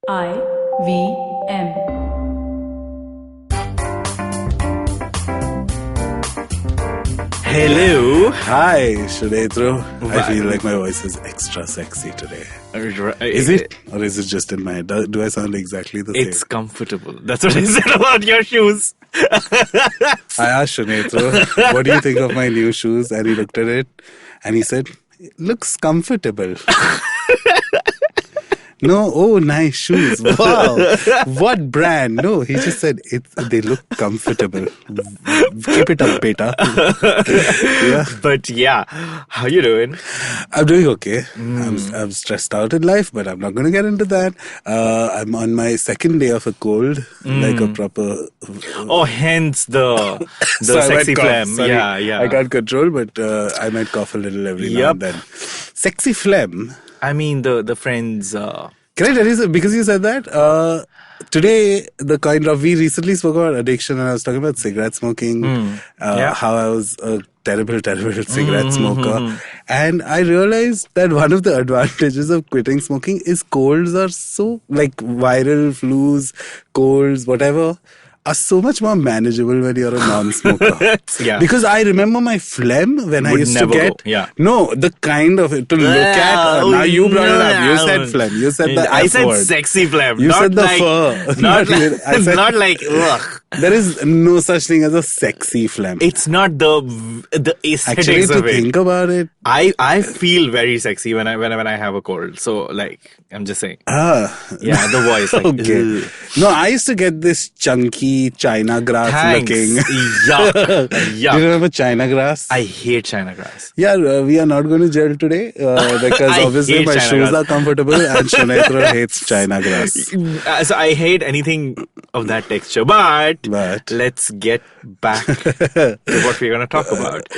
IVM. Hello. Hi, Sunetro. I feel like my voice is extra sexy today. Is it? Or is it just in my head? Do I sound exactly the same? It's comfortable. That's what I said about your shoes. I asked Sunetro, what do you think of my new shoes? And he looked at it and he said, it looks comfortable. No, oh, nice shoes. Wow. What brand? No, he just said they look comfortable. Keep it up, beta. Yeah. But yeah, how you doing? I'm doing okay. I'm stressed out in life, but I'm not going to get into that. I'm on my second day of a cold, like a proper... Oh, hence the So sexy phlegm. phlegm. Yeah. I can't control, but I might cough a little every now and then. Sexy phlegm. I mean, the friends... Can I tell you, because you said that, today, we recently spoke about addiction and I was talking about cigarette smoking, how I was a terrible cigarette smoker. And I realized that one of the advantages of quitting smoking is colds are so, like viral flus, colds, whatever, are so much more manageable when you're a non-smoker. Because I remember my phlegm when I used to get... No, the kind of... To look at... now you brought it up. You said phlegm. You said the I F said word. Sexy phlegm. You not said the like, fur. Not like... Ugh. There is no such thing as a sexy phlegm. It's not the aesthetics Actually, to of it. think about it... I feel very sexy when I have a cold. So, like, I'm just saying. Yeah, the voice. Like, okay. No, I used to get this chunky China grass looking. Yuck. Do you remember China grass? I hate China grass. Yeah, we are not going to gel today because obviously my shoes are comfortable and Sunetro hates China grass. So I hate anything of that texture. But let's get back to what we're going to talk about.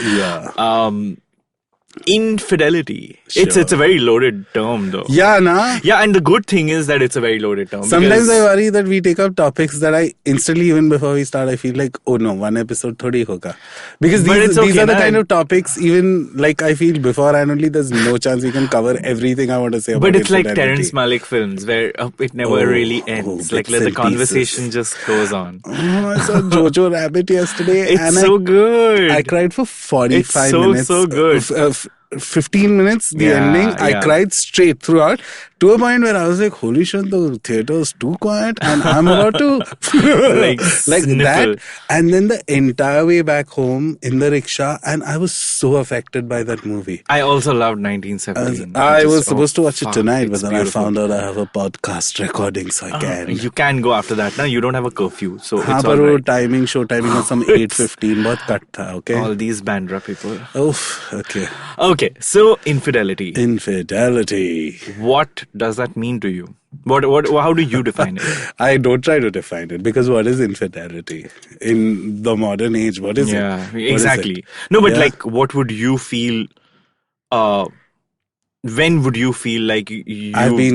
Infidelity. Sure. It's a very loaded term though. Yeah, nah? Yeah, and the good thing is that it's a very loaded term. Sometimes I worry that we take up topics that I instantly, even before we start, I feel like, oh no, one episode thodi hoga. Because these are the kind of topics, even like I feel beforehand only, there's no chance we can cover everything I want to say about But it's infidelity. like Terrence Malick films where it never really ends. Like the conversation just goes on. I saw Jojo Rabbit yesterday. It's so good. I cried for 45 minutes. It's so good. 15 minutes, the ending, I cried straight throughout to a point where I was like, holy shit, the theater is too quiet and I'm about to like that. And then the entire way back home in the rickshaw, and I was so affected by that movie. I also loved 1917. I was supposed to watch it tonight, but then beautiful. I found out I have a podcast recording, so I can. You can go after that. Now you don't have a curfew, so it's all right. Show timing was some 8:15, bahut cut tha, okay? All these Bandra people. Oof, okay. Okay, so infidelity. Infidelity. What does that mean to you? How do you define it? I don't try to define it because what is infidelity in the modern age? What is it? Yeah, exactly. No, but like, what would you feel? When would you feel like you've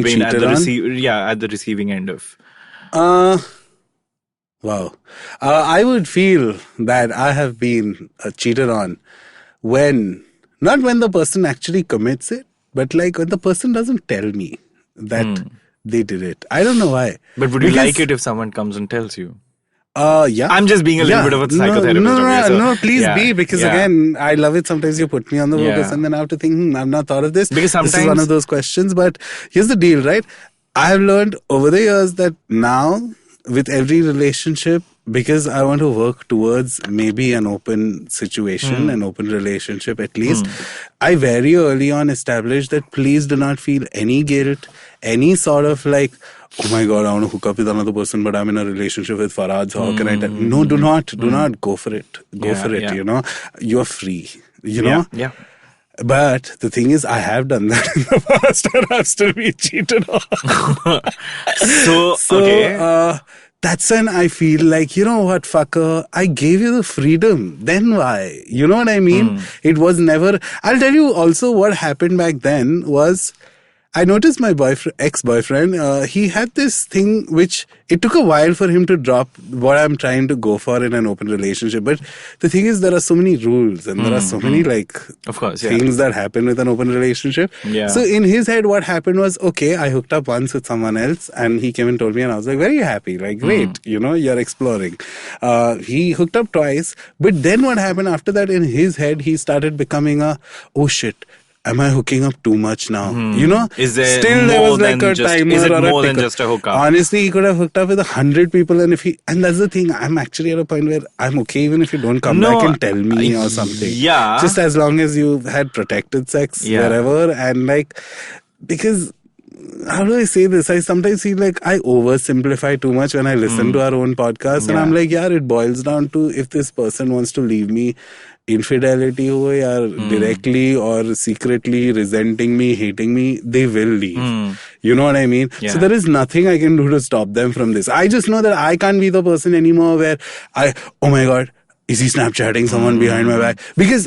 been at the receiving end of? Wow. I would feel that I have been cheated on not when the person actually commits it, but like when the person doesn't tell me that they did it. I don't know why. But would you like it if someone comes and tells you? Yeah. I'm just being a little bit of a psychotherapist. No, please be, because again, I love it. Sometimes you put me on the focus and then I have to think, I've not thought of this. Because sometimes this is one of those questions, but here's the deal, right? I have learned over the years that now with every relationship, because I want to work towards maybe an open situation, an open relationship at least, I very early on established that please do not feel any guilt, any sort of like, oh my God, I want to hook up with another person, but I'm in a relationship with Farhad, so how can I tell? No, do not go for it. Go for it, you know. You're free, you know. Yeah. But the thing is, I have done that in the past and I've still been cheated on. Okay. That's when I feel like, you know what, fucker, I gave you the freedom. Then why? You know what I mean? It was never... I'll tell you also what happened back then was I noticed my ex-boyfriend, he had this thing which it took a while for him to drop what I'm trying to go for in an open relationship. But the thing is, there are so many rules and there are so many of course, things that happen with an open relationship. Yeah. So in his head, what happened was, okay, I hooked up once with someone else and he came and told me and I was like, very happy, like, great, you're exploring. He hooked up twice. But then what happened after that in his head, he started becoming oh shit. Am I hooking up too much now? Is there still there was like a timer is it or a more than ticker. just a hookup? Honestly, he could have hooked up with 100 people, and and that's the thing. I'm actually at a point where I'm okay even if you don't come back and tell me or something. Yeah. Just as long as you've had protected sex wherever, and because. How do I say this? I sometimes feel like I oversimplify too much when I listen to our own podcast. And I'm like, it boils down to if this person wants to leave me infidelity ho or directly or secretly resenting me, hating me, they will leave. You know what I mean? Yeah. So there is nothing I can do to stop them from this. I just know that I can't be the person anymore where oh my God, is he Snapchatting someone behind my back?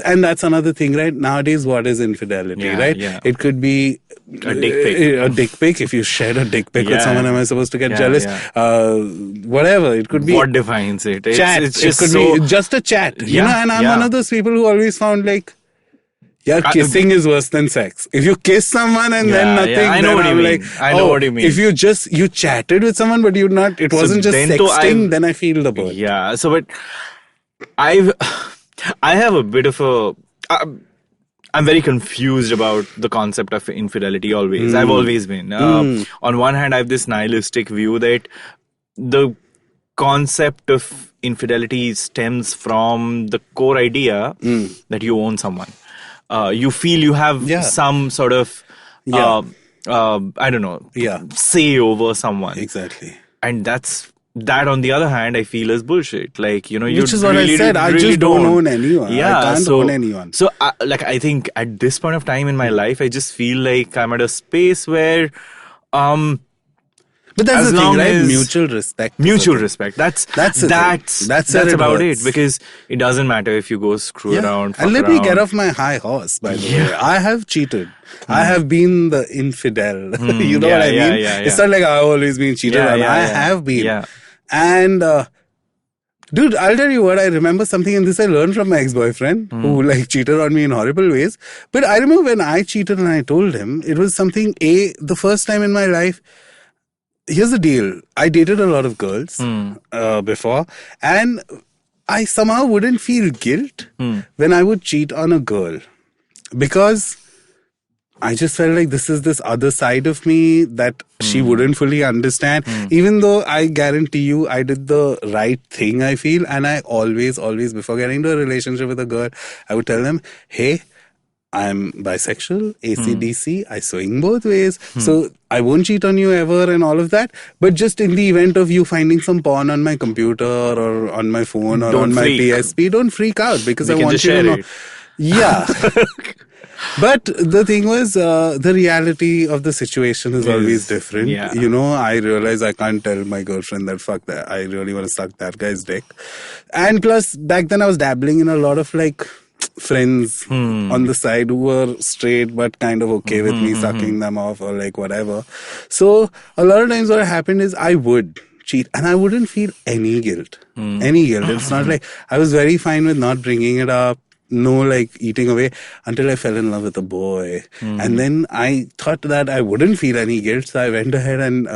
And that's another thing, right? Nowadays, what is infidelity, right? Yeah. It could be a dick pic. A dick pic. If you shared a dick pic with someone, am I supposed to get jealous? Yeah. Whatever. It could be. What defines it? Chat. It's just it could be just a chat. And I'm one of those people who always found kissing is worse than sex. If you kiss someone and then nothing, I know what you mean. I know what you mean. If you chatted with someone but it wasn't just sexting, then I feel the burn. Yeah. So, but I have a bit of I'm very confused about the concept of infidelity always. I've always been. On one hand, I have this nihilistic view that the concept of infidelity stems from the core idea that you own someone. You feel you have some sort of, I don't know, say over someone. Exactly. And that on the other hand, I feel is bullshit. Which is what I said. I just don't own anyone. Yeah, I can't own anyone. So, I think at this point of time in my life, I just feel like I'm at a space where, but that's the thing, right? Mutual respect. Mutual respect. That's about it. Because it doesn't matter if you go screw around. And let me get off my high horse, by the way. I have cheated. I have been the infidel. You know what I mean? It's not like I've always been cheated on. I have been. Yeah. And, dude, I'll tell you what, I remember something, and this I learned from my ex-boyfriend who cheated on me in horrible ways. But I remember when I cheated and I told him, it was something, the first time in my life. Here's the deal. I dated a lot of girls before, and I somehow wouldn't feel guilt when I would cheat on a girl, because I just felt like this is this other side of me that she wouldn't fully understand. Even though I guarantee you I did the right thing, I feel. And I always, before getting into a relationship with a girl, I would tell them, hey, I'm bisexual, AC/DC, I swing both ways. So I won't cheat on you ever and all of that. But just in the event of you finding some porn on my computer or on my phone or on my PSP, don't freak out, because I want you to know. Yeah. But the thing was, the reality of the situation is always different. Yeah. I realize I can't tell my girlfriend that fuck that, I really want to suck that guy's dick. And plus, back then I was dabbling in a lot of friends on the side who were straight but kind of okay with me sucking them off or whatever. So a lot of times what happened is I would cheat and I wouldn't feel any guilt. Any guilt. It's not like I was very fine with not bringing it up. No, eating away, until I fell in love with a boy. And then I thought that I wouldn't feel any guilt. So I went ahead and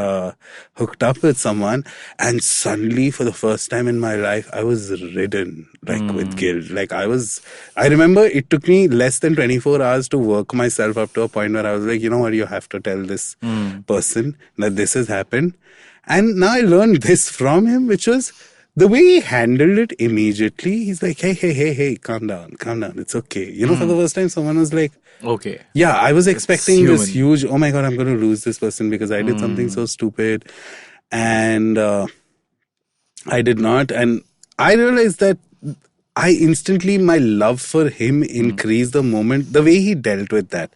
hooked up with someone. And suddenly, for the first time in my life, I was ridden with guilt. I remember it took me less than 24 hours to work myself up to a point where I was like, you know what, you have to tell this person that this has happened. And now I learned this from him, which was, the way he handled it immediately, he's like, hey, calm down. It's okay. For the first time, someone was like, okay. Yeah, I was expecting this huge, oh my God, I'm going to lose this person because I did something so stupid. And I did not. And I realized that my love for him increased the way he dealt with that.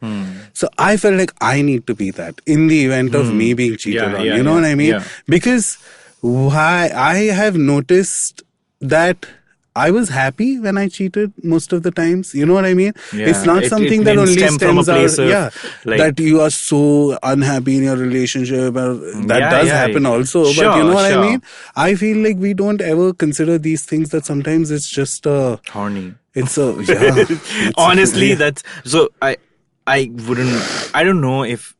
So I felt like I need to be that in the event of me being cheated on. You know what I mean? Yeah. Because I have noticed that I was happy when I cheated most of the times. You know what I mean? Yeah, it's not something it that didn't only stem from a stems out. place of, Yeah, like, that you are so unhappy in your relationship. That Yeah, does yeah. happen also. But you Sure, know what I sure. mean? I feel like we don't ever consider these things, that sometimes it's just Horny. it's a, yeah. It's, Honestly, yeah. that's so. I wouldn't. I don't know if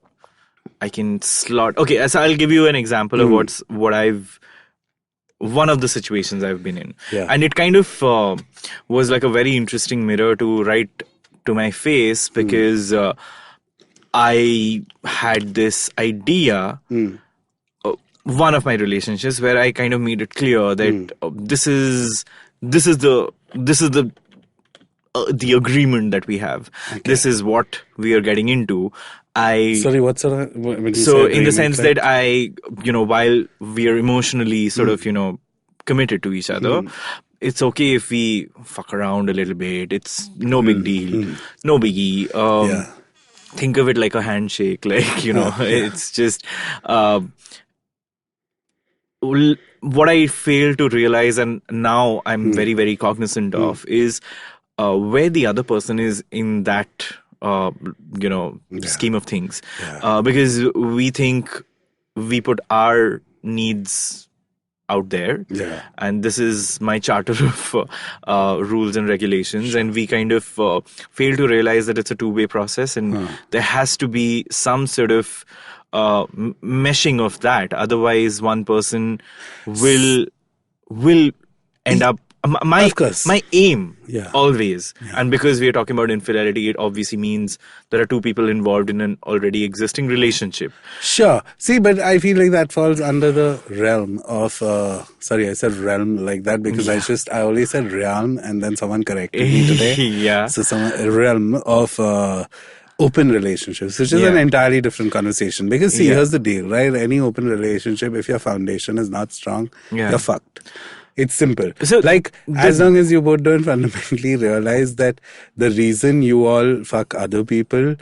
I can slot. Okay, so I'll give you an example of what I've. One of the situations I've been in, Yeah. and it kind of was like a very interesting mirror to write to my face, because I had this idea. One of my relationships where I kind of made it clear that this is the agreement that we have. Okay. This is what we are getting into. Sorry, what's sort of, when you So say in the agreement, sense like? that while we are emotionally sort of, committed to each other, it's okay if we fuck around a little bit. It's no big deal. No biggie. Yeah. Think of it like a handshake. Like, it's just, what I fail to realize, and now I'm very, very cognizant of, is where the other person is in that, scheme of things. Yeah. Because we think we put our needs out there, and this is my charter of rules and regulations, and we kind of fail to realize that it's a two-way process, and there has to be some sort of meshing of that. Otherwise, one person will end up. Of course. My aim Yeah. always, and because we are talking about infidelity, it obviously means there are two people involved in an already existing relationship. Sure. See, but I feel like that falls under the realm of, sorry, I said realm like that because I only said realm and then someone corrected me today. Yeah. So realm of, open relationships, which is an entirely different conversation. Because see, here's the deal, right? Any open relationship, if your foundation is not strong, you're fucked. It's simple. So as long as you both don't fundamentally realize that the reason you all fuck other people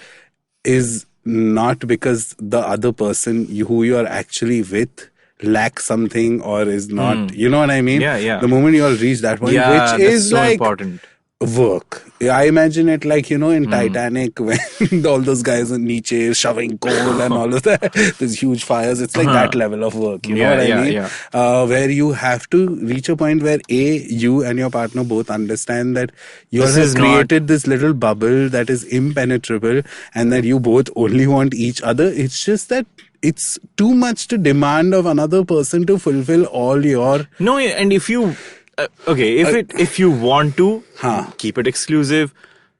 is not because the other person who you are actually with lacks something or is not, you know what I mean? Yeah. The moment you all reach that point, Yeah, which is so like important. Work. I imagine it like, in Titanic when all those guys in Nietzsche shoving coal and all of that. There's huge fires. It's like that level of work. You know what I mean? Where you have to reach a point where you and your partner both understand that you all have created this little bubble that is impenetrable and that you both only want each other. It's just that it's too much to demand of another person to fulfill all your... No, and if you... if you want to keep it exclusive,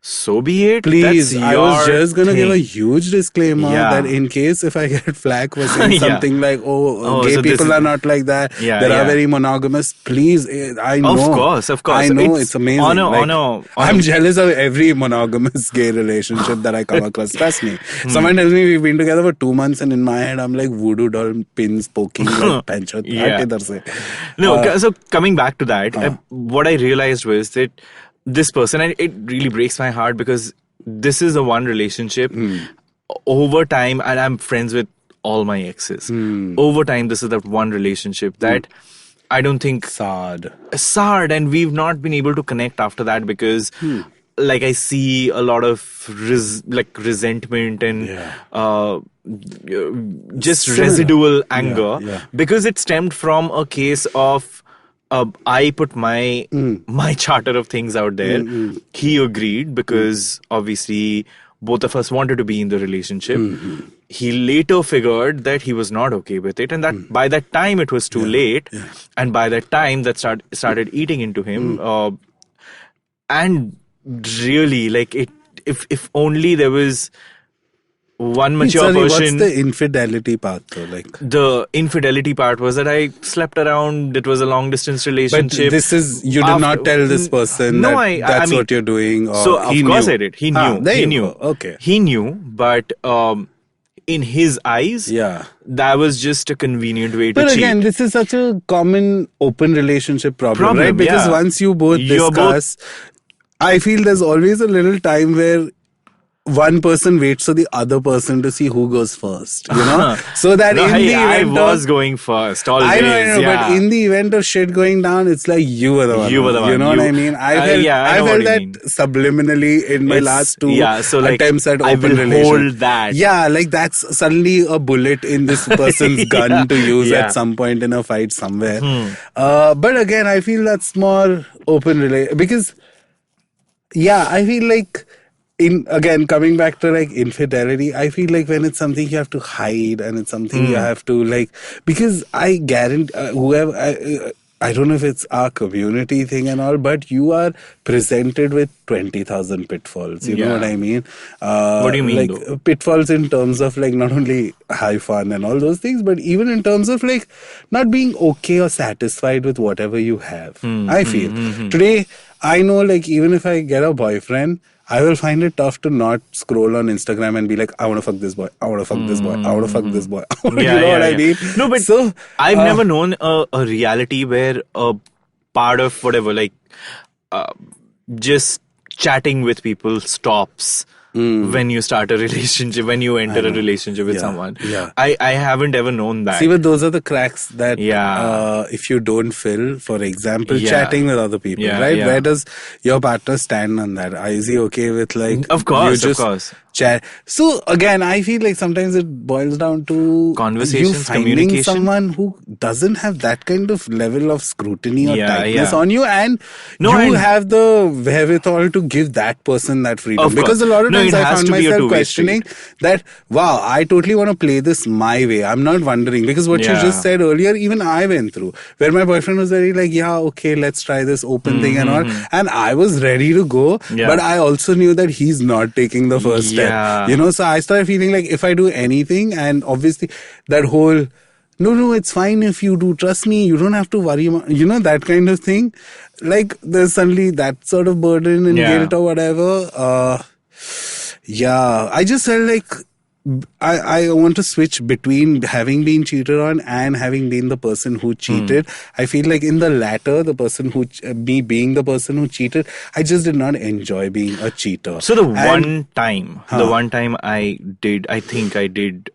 so be it. Please, That's I was your just going to thing. give a huge disclaimer that in case if I get flack for saying something like, gay so people are not like that, they are very monogamous, please, I know. Of course. I know, it's amazing. I'm jealous of every monogamous gay relationship that I come across. Trust me. Someone tells me we've been together for 2 months and in my head I'm like voodoo doll pins poking like panchot. No, so coming back to that, what I realized was that this person, and it really breaks my heart because this is the one relationship over time, and I'm friends with all my exes. Over time, this is that one relationship that I don't think sad, and we've not been able to connect after that because like I see a lot of resentment and just residual anger because it stemmed from a case of I put my charter of things out there. He agreed because obviously both of us wanted to be in the relationship. He later figured that he was not okay with it, and that by that time it was too late, and by that time that started eating into him. And really, like if only there was one mature person. What's the infidelity part though? Like the infidelity part was that I slept around. It was a long distance relationship. But this is you did not tell this person that's what you're doing. Or so of course I did. He knew. He knew. Okay. He knew, but in his eyes, that was just a convenient way to cheat. But again, this is such a common open relationship problem, right? Because once you both discuss, I feel there's always a little time where one person waits for the other person to see who goes first, so that No, in hey, the I event was of, going first always. I know, Yeah. but in the event of shit going down, it's like you were the one. You were the You one. know what I mean? I Yeah, I know what felt you that mean. subliminally in my last two so like attempts at I open will relation. hold that. Yeah, like that's suddenly a bullet in this person's gun to use at some point in a fight somewhere. But again, I feel that's more open relation because, yeah, I feel like again coming back to like infidelity, I feel like when it's something you have to hide and it's something you have to like, because I guarantee whoever I don't know if it's our community thing and all, but you are presented with 20,000 pitfalls. You know what I mean? What do you mean, like though? pitfalls in terms of like not only high fun and all those things, but even in terms of like not being okay or satisfied with whatever you have. I feel today, I know like even if I get a boyfriend, I will find it tough to not scroll on Instagram and be like, I want to fuck this boy. I want to fuck this boy. I want to fuck this boy. You know what I mean? No, but so I've never known a reality where a part of whatever, like just chatting with people stops when you start a relationship, when you enter a relationship with someone. Yeah. I haven't ever known that. See, but those are the cracks that if you don't fill, for example, chatting with other people, right? Yeah. Where does your partner stand on that? Is he okay with like, of course, you just chat? So again, I feel like sometimes it boils down to conversations, you finding communication. someone who doesn't have that kind of level of scrutiny or tightness yeah. on you, and you have the wherewithal to give that person that freedom. Because a lot of times I found myself questioning that, wow, I totally want to play this my way. I'm not wondering, because what you just said earlier, even I went through, where my boyfriend was very like, yeah, okay, let's try this open thing and all. And I was ready to go, but I also knew that he's not taking the first step. You know, so I started feeling like if I do anything, and obviously that whole, no, it's fine if you do. Trust me, you don't have to worry. You know, that kind of thing. Like, there's suddenly that sort of burden and guilt or whatever. I just felt like I want to switch between having been cheated on and having been the person who cheated. I feel like in the latter, the person who, me being the person who cheated, I just did not enjoy being a cheater. So the one time I think I did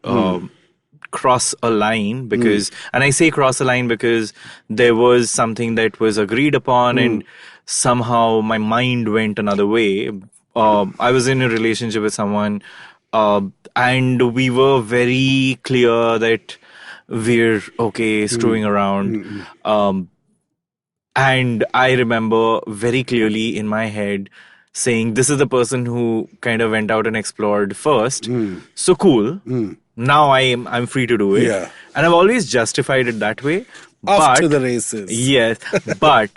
cross a line, because, and I say cross a line because there was something that was agreed upon and somehow my mind went another way. I was in a relationship with someone, and we were very clear that we're okay screwing around. And I remember very clearly in my head saying, this is the person who kind of went out and explored first. So cool. Now I'm free to do it. Yeah. And I've always justified it that way. Off to the races. Yes. But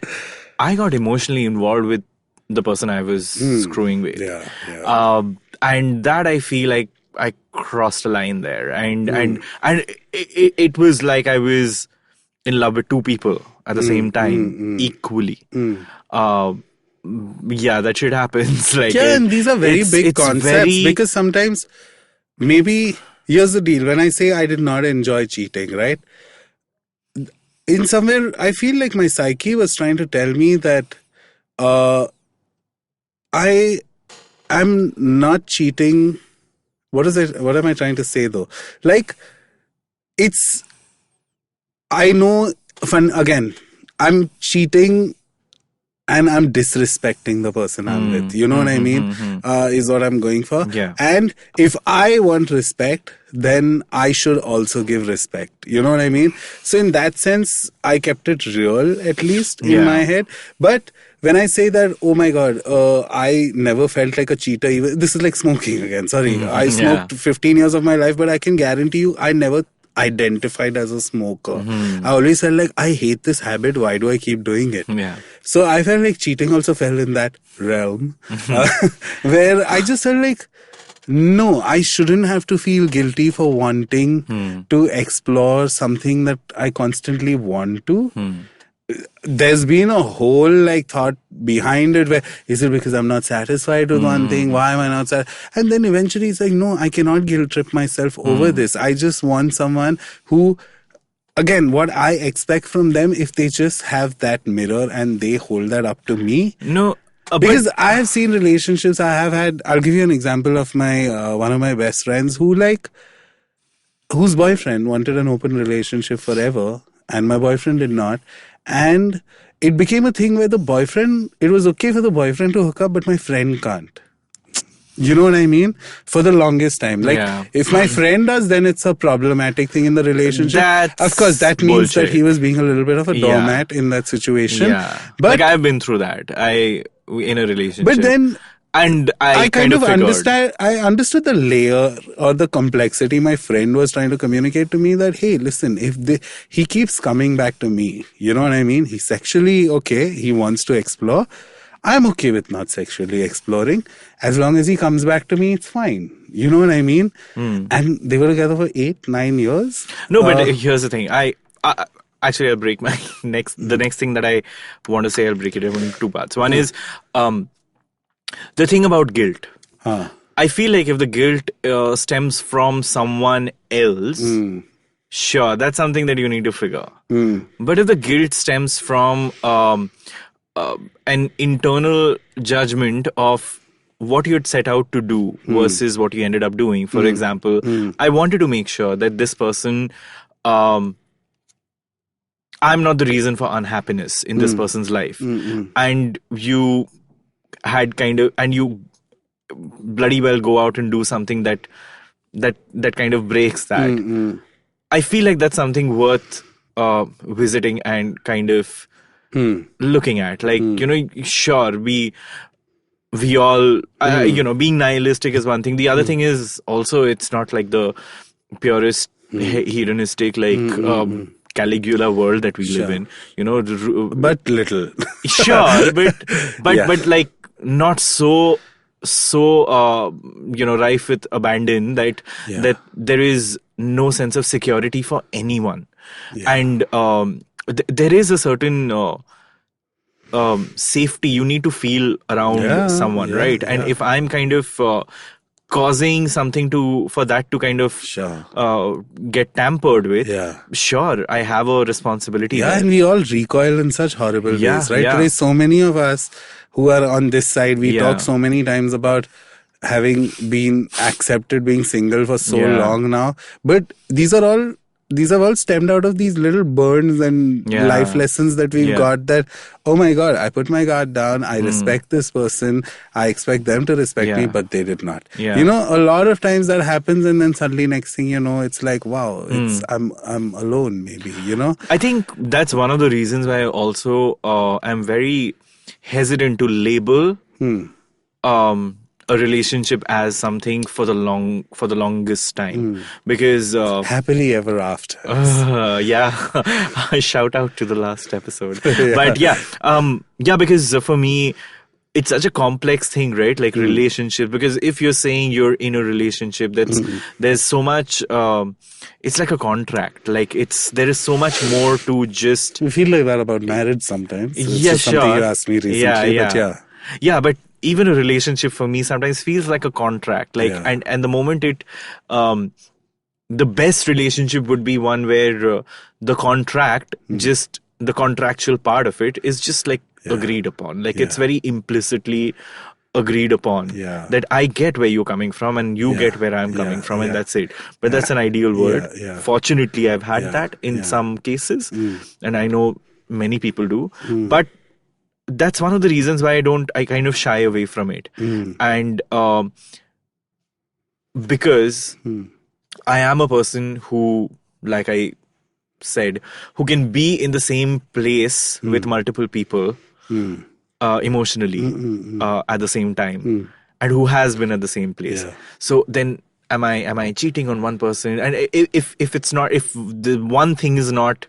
I got emotionally involved with the person I was screwing with. And that I feel like I crossed a line there. And it was like I was in love with two people at the same time, equally. That shit happens. Like, and these are very big concepts, because sometimes maybe, here's the deal. When I say I did not enjoy cheating, right? In somewhere, I feel like my psyche was trying to tell me that I am not cheating. What am I trying to say though? Like, I know, again, I'm cheating and I'm disrespecting the person I'm with. You know what I mean? Is what I'm going for. Yeah. And if I want respect, then I should also give respect. You know what I mean? So in that sense, I kept it real, at least in my head. But when I say that, oh my God, I never felt like a cheater. Even this is like smoking again. Sorry. I smoked 15 years of my life, but I can guarantee you, I never identified as a smoker. I always felt like, I hate this habit. Why do I keep doing it? So I felt like cheating also fell in that realm, where I just felt like, no, I shouldn't have to feel guilty for wanting to explore something that I constantly want to. There's been a whole like thought behind it, where is it because I'm not satisfied with one thing? Why am I not satisfied? And then eventually it's like, no, I cannot guilt trip myself over this. I just want someone who, again, what I expect from them, if they just have that mirror and they hold that up to me. No, Because I have seen relationships I have had. I'll give you an example of my one of my best friends whose boyfriend wanted an open relationship forever, and my boyfriend did not. And it became a thing where it was okay for the boyfriend to hook up, but my friend can't. You know what I mean? For the longest time. Like, if my friend does, then it's a problematic thing in the relationship. Of course, that means that he was being a little bit of a doormat in that situation. Yeah. But like, I've been through that. In a relationship. But then... And I kind of understand. I understood the layer or the complexity my friend was trying to communicate to me, that, hey, listen, he keeps coming back to me, you know what I mean? He's sexually okay. He wants to explore. I'm okay with not sexually exploring. As long as he comes back to me, it's fine. You know what I mean? And they were together for 8-9 years. No, but here's the thing. Actually, I'll break my the next thing that I want to say, I'll break it into two parts. One is, the thing about guilt. I feel like if the guilt stems from someone else, sure, that's something that you need to figure. But if the guilt stems from an internal judgment of what you had set out to do versus what you ended up doing. For example, I wanted to make sure that this person, I'm not the reason for unhappiness in this person's life. And you had and you bloody well go out and do something that kind of breaks that. I feel like that's something worth visiting and kind of looking at. Like, sure, we all, being nihilistic is one thing. The other thing is also, it's not like the purest hedonistic, like, Caligula world that we live in, but little. Sure, but like, not so rife with abandon that there is no sense of security for anyone. And there is a certain safety you need to feel around someone, right? And if I'm kind of causing something for that to kind of get tampered with, sure, I have a responsibility there. And we all recoil in such horrible ways, right? Today, so many of us who are on this side, we talk so many times about having been accepted being single for so long now. But these have all stemmed out of these little burns and life lessons that we've got, that, oh my God, I put my guard down. I respect this person. I expect them to respect me, but they did not. A lot of times that happens, and then suddenly next thing you know, it's like, wow, I'm alone maybe, I think that's one of the reasons why I also am very hesitant to label a relationship as something for the longest time, because happily ever after. Shout out to the last episode. But because for me it's such a complex thing, right? Like relationship, because if you're saying you're in a relationship, there's so much, it's like a contract. Like there is so much more to just... We feel like that about marriage sometimes. It's something you asked me recently, but even a relationship for me sometimes feels like a contract. Like, and the moment the best relationship would be one where the contract, just the contractual part of it is just like agreed upon. Like it's very implicitly agreed upon that I get where you're coming from and you get where I'm coming from, and that's it. But that's an ideal word. Fortunately, I've had that in some cases, and I know many people do. But that's one of the reasons why I kind of shy away from it. And because I am a person who, like I said, who can be in the same place with multiple people emotionally at the same time, and who has been at the same place. So then am I cheating on one person? And if it's not, if the one thing is not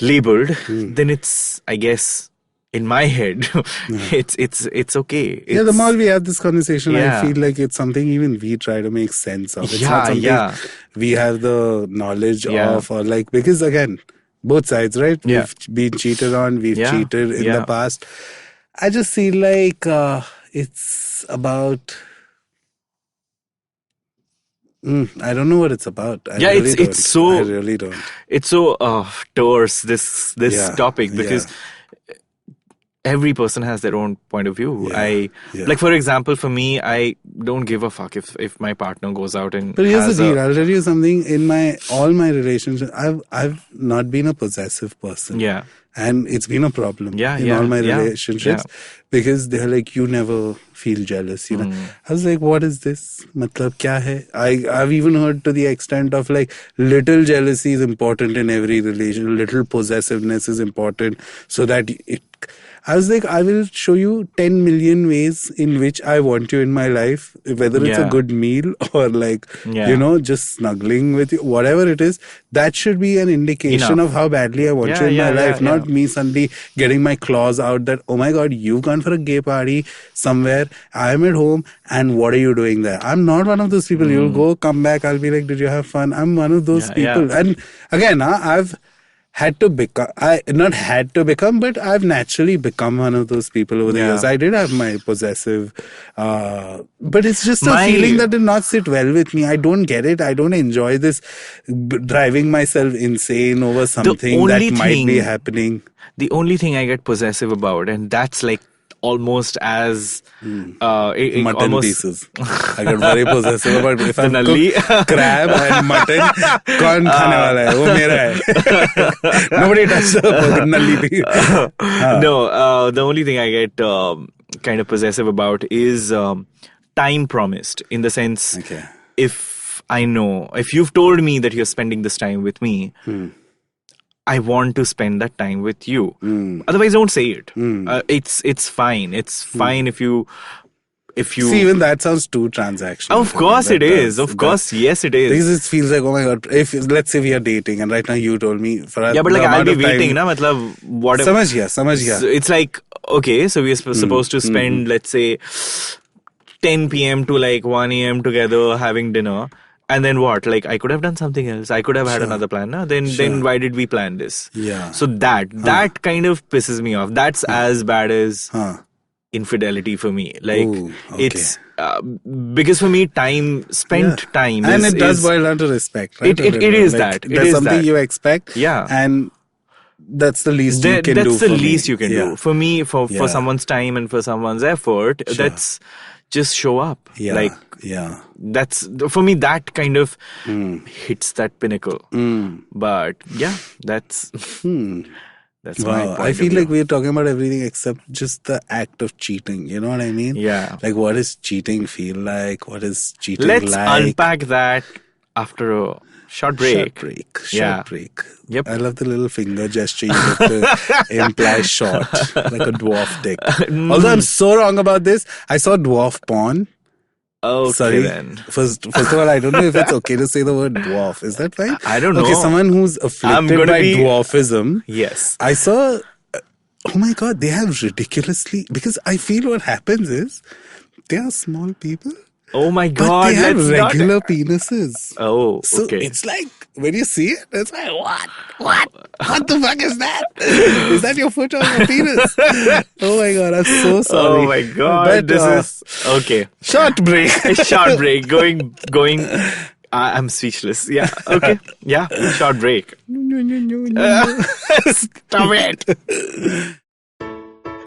labeled, then it's, I guess, in my head, it's okay. The more we have this conversation, I feel like it's something even we try to make sense of. It's not something we have the knowledge of, or like, because again, both sides, right? We've been cheated on, we've cheated in the past. I just feel like it's about... I don't know what it's about. I really don't. It's so terse, this topic, because every person has their own point of view. Like, for example, for me, I don't give a fuck if my partner goes out and But here's the deal. I'll tell you something. In all my relationships, I've not been a possessive person. Yeah. And it's been a problem in all my relationships because they're like, you never feel jealous, you know. I was like, what is this? Matlab kya hai? I've even heard to the extent of like, little jealousy is important in every relation. Little possessiveness is important so that I was like, I will show you 10 million ways in which I want you in my life, whether it's a good meal or like, you know, just snuggling with you, whatever it is. That should be an indication of how badly I want you in my life, not me suddenly getting my claws out that, oh my God, you've gone for a gay party somewhere, I'm at home, and what are you doing there? I'm not one of those people. You'll go, come back, I'll be like, did you have fun? I'm one of those people. And again, I've had to become, not had to become, but I've naturally become one of those people over the years. I did have my possessive, but it's just a feeling that did not sit well with me. I don't get it. I don't enjoy this driving myself insane over something that might be happening. The only thing I get possessive about, and that's like almost as mutton pieces. I got very possessive about if I cook crab and mutton. Kaun khane wala hai? Wo mera hai. Nobody touched the nalli piece. No, the only thing I get kind of possessive about is time promised, in the sense, if you've told me that you're spending this time with me, I want to spend that time with you. Otherwise, don't say it. It's fine. It's fine if you. See, even that sounds too transactional. Of course it is. Of course, yes, it is. Because it feels like, oh my God, if let's say we are dating and right now you told me for but like I'll be waiting, na? Matlab, whatever. Samajh gaya. So it's like, okay, so we're supposed to spend, let's say, 10 p.m. to like 1 a.m. together having dinner. And then what? Like, I could have done something else. I could have had another plan. No? Then why did we plan this? Yeah. So that kind of pisses me off. That's as bad as infidelity for me. Like, it's because for me, spent time and it does boil down to respect. Right? It is like, that. There's something you expect. Yeah. And that's the least you can do. That's the least you can do. For me, for someone's time and for someone's effort, that's just show up. That's for me, that kind of hits that pinnacle. But that's that's my point. I feel like we're talking about everything except just the act of cheating. You know what I mean? Yeah. Like, what does cheating feel like? What is cheating Let's like? unpack that after a short break. Short break. Yep. I love the little finger gesture you get to imply short, like a dwarf dick. Although I'm so wrong about this. I saw dwarf porn. Okay, sorry. Then. First of all, I don't know if it's okay to say the word dwarf. Is that fine? I don't know. Okay, someone who's afflicted by dwarfism. Yes. I saw, oh my God, they have ridiculously, because I feel what happens is, they are small people. Oh my God. But they have regular penises. Oh, so okay. It's like, when you see it, it's like, what the fuck is that? Is that your foot or your penis? Oh my God, I'm so sorry. Oh my God, but, this is, okay. Short break. Short break, going, I'm speechless. Yeah, okay. Yeah, short break. Stop it.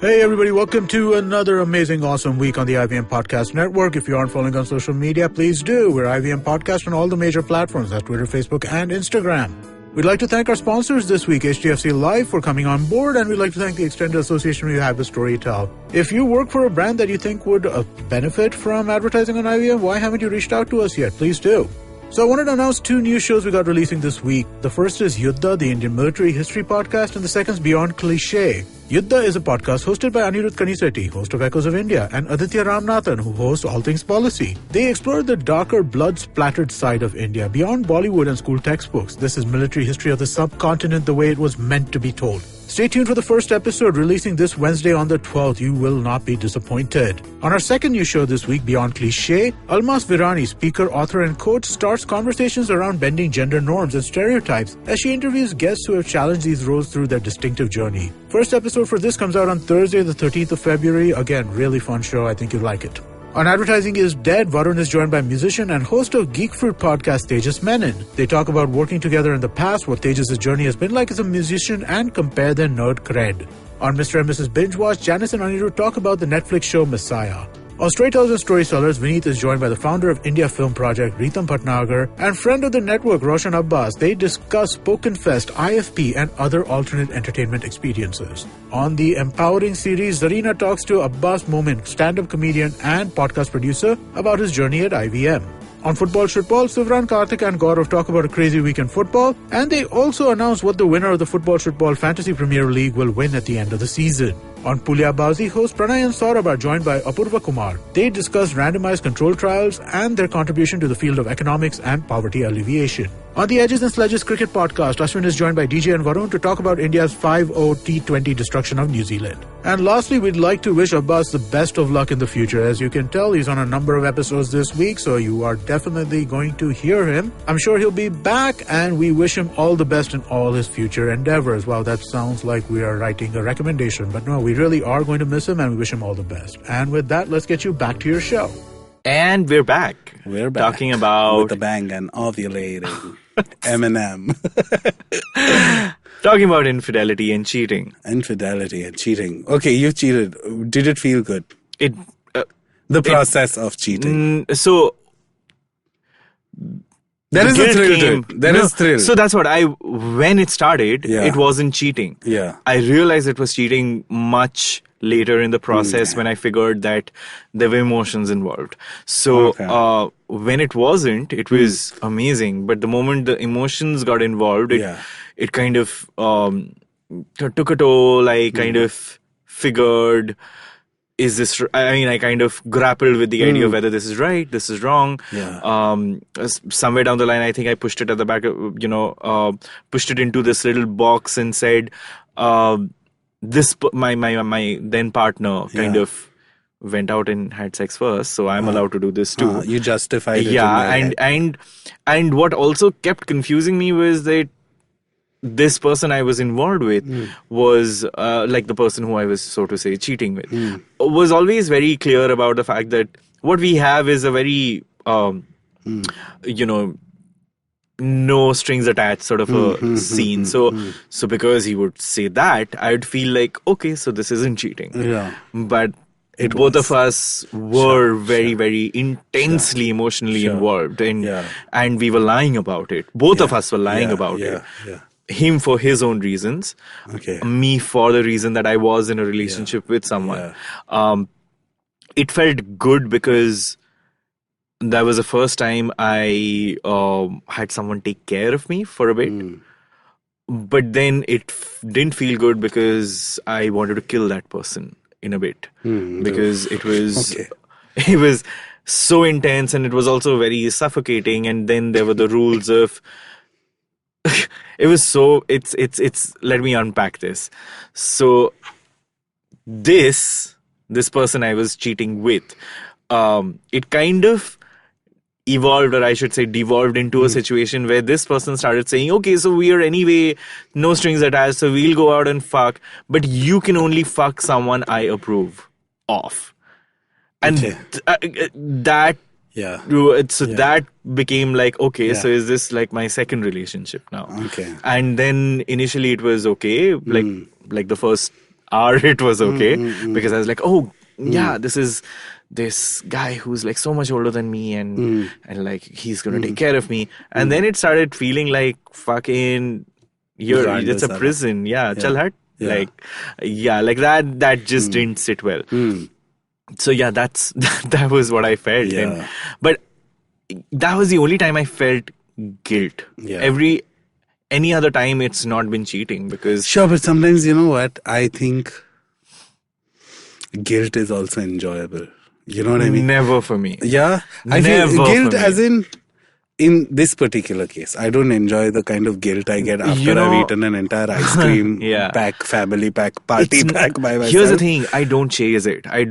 Hey everybody, welcome to another amazing, awesome week on the IVM Podcast Network. If you aren't following on social media, please do. We're IVM Podcast on all the major platforms, that's Twitter, Facebook, and Instagram. We'd like to thank our sponsors this week, HDFC Live, for coming on board, and we'd like to thank the extended association we have with Storytel. If you work for a brand that you think would benefit from advertising on IVM, why haven't you reached out to us yet? Please do. So I wanted to announce 2 new shows we got releasing this week. The first is Yuddha, the Indian Military History Podcast, and the second is Beyond Cliché. Yuddha is a podcast hosted by Anirudh Kanisetti, host of Echoes of India, and Aditya Ramnathan, who hosts All Things Policy. They explore the darker, blood-splattered side of India, beyond Bollywood and school textbooks. This is military history of the subcontinent the way it was meant to be told. Stay tuned for the first episode, releasing this Wednesday on the 12th. You will not be disappointed. On our second new show this week, Beyond Cliché, Almas Virani, speaker, author, and coach, starts conversations around bending gender norms and stereotypes as she interviews guests who have challenged these roles through their distinctive journey. First episode for this comes out on Thursday, the 13th of February. Again, really fun show. I think you'll like it. On Advertising is Dead, Varun is joined by musician and host of Geek Fruit podcast Tejas Menon. They talk about working together in the past, what Tejas' journey has been like as a musician, and compare their nerd cred. On Mr. and Mrs. Binge Watch, Janice and Anirudh talk about the Netflix show Messiah. On Straight Tales and Storysellers, Vineet is joined by the founder of India Film Project, Ritam Bhatnagar, and friend of the network, Roshan Abbas. They discuss Spoken Fest, IFP, and other alternate entertainment experiences. On the Empowering series, Zarina talks to Abbas Momin, stand-up comedian and podcast producer, about his journey at IVM. On Football Shitball, Sivran, Karthik and Gaurav talk about a crazy week in football, and they also announce what the winner of the Football Shitball Fantasy Premier League will win at the end of the season. On Pulya Bazi, host Pranay and Saurabh are joined by Apurva Kumar. They discuss randomized control trials and their contribution to the field of economics and poverty alleviation. On the Edges and Sledges Cricket Podcast, Ashwin is joined by DJ and Varun to talk about India's 5-0 T20 destruction of New Zealand. And lastly, we'd like to wish Abbas the best of luck in the future. As you can tell, he's on a number of episodes this week, so you are definitely going to hear him. I'm sure he'll be back, and we wish him all the best in all his future endeavors. Wow, that sounds like we are writing a recommendation, but no, we really are going to miss him, and we wish him all the best. And with that, let's get you back to your show. And we're back. We're back. Talking about... With a bang and ovulating. Eminem. Talking about infidelity and cheating. Infidelity and cheating. Okay, you cheated. Did it feel good? The process of cheating. So... There is a thrill to it. There is thrill. So that's what when it started, it wasn't cheating. Yeah. I realized it was cheating much later in the process when I figured that there were emotions involved. So when it wasn't, it was amazing. But the moment the emotions got involved, it kind of took a toll. I kind of figured... Is this? I mean, I kind of grappled with the idea of whether this is right, this is wrong. Yeah. Somewhere down the line, I think I pushed it at the back. Pushed it into this little box and said, "This my then partner kind of went out and had sex first, so I'm allowed to do this too." You justified it. Yeah, and what also kept confusing me was that this person I was involved with was like the person who I was, so to say, cheating with, was always very clear about the fact that what we have is a very, no strings attached sort of a scene. So because he would say that, I'd feel like, okay, so this isn't cheating. Yeah. But both of us were very intensely emotionally involved, and we were lying about it. Both of us were lying about it. Yeah. Him for his own reasons, me for the reason that I was in a relationship with someone. It felt good because that was the first time I had someone take care of me for a bit. But then it didn't feel good because I wanted to kill that person in a bit. Because it was so intense, and it was also very suffocating. And then there were the rules of... It was so, it's, let me unpack this. So this person I was cheating with, it kind of evolved, or I should say devolved into a situation where this person started saying, okay, so we are anyway, no strings attached, so we'll go out and fuck, but you can only fuck someone I approve of. And that... that became like, okay, so is this like my second relationship now? Okay. And then initially it was okay, like the first hour it was okay, because I was like, oh yeah, this is this guy who's like so much older than me, and like he's gonna take care of me. And then it started feeling like fucking it's a prison. Chal hat. Like that just didn't sit well. So that was what I felt. And, but that was the only time I felt guilt. Any other time it's not been cheating, because... Sure, but sometimes, you know what? I think guilt is also enjoyable. You know what I mean? Never for me. Yeah? I feel guilt as in this particular case, I don't enjoy the kind of guilt I get after I've eaten an entire ice cream pack, family pack, party pack by myself. Here's the thing, I don't chase it. I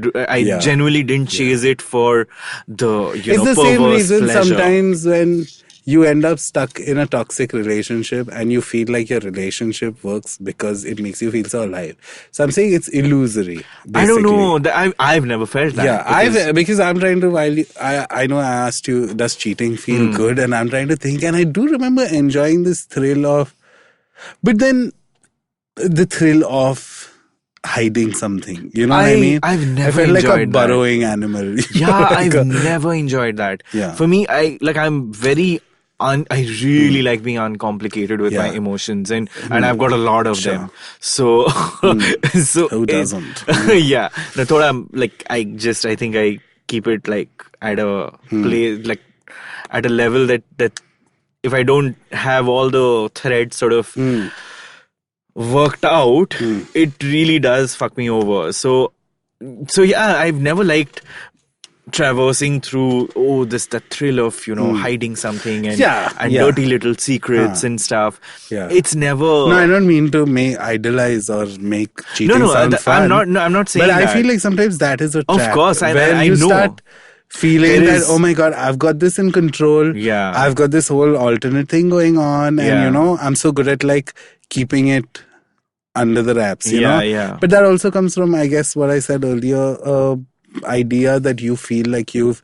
genuinely didn't chase it for the, it's the same reason pleasure. Sometimes when you end up stuck in a toxic relationship and you feel like your relationship works because it makes you feel so alive. So I'm saying it's illusory, basically. I don't know. I've never felt that. Yeah, because I'm trying to, I know I asked you, does cheating feel good? And I'm trying to think, and I do remember enjoying this thrill of, but then the thrill of hiding something, you know what I mean? I've never I felt like a enjoyed burrowing animal. Yeah, I've never enjoyed that. Yeah. For me, I'm very I really like being uncomplicated with my emotions, and I've got a lot of them. So so who doesn't? Yeah. No, I think I keep it like at a place, like at a level that if I don't have all the threads sort of worked out, it really does fuck me over. So yeah, I've never liked traversing through the thrill of hiding something and dirty little secrets and stuff. It's never. No, I don't mean to idolize or make cheating sound fun. I'm not saying but that. I feel like sometimes that is a trap. Of course, I you know. Start feeling that, oh my God, I've got this in control. Yeah. I've got this whole alternate thing going on, and I'm so good at like keeping it under the wraps, you know? Yeah. But that also comes from, I guess, what I said earlier, idea that you feel like you've,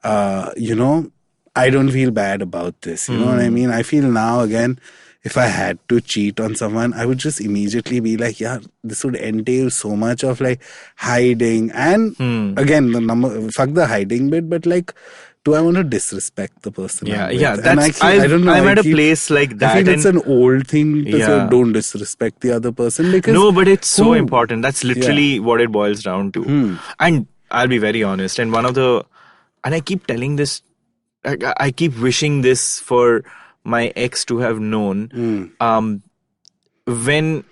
I don't feel bad about this. You know what I mean? I feel now, again, if I had to cheat on someone, I would just immediately be like, yeah, this would entail so much of like hiding. And again, fuck the hiding bit, but like, do I want to disrespect the person? Yeah. I don't know. I'm at a place like that. I feel it's an old thing to say, don't disrespect the other person. Because no, but it's so important. That's literally what it boils down to. And I'll be very honest. And I keep telling this, I keep wishing this for my ex to have known. When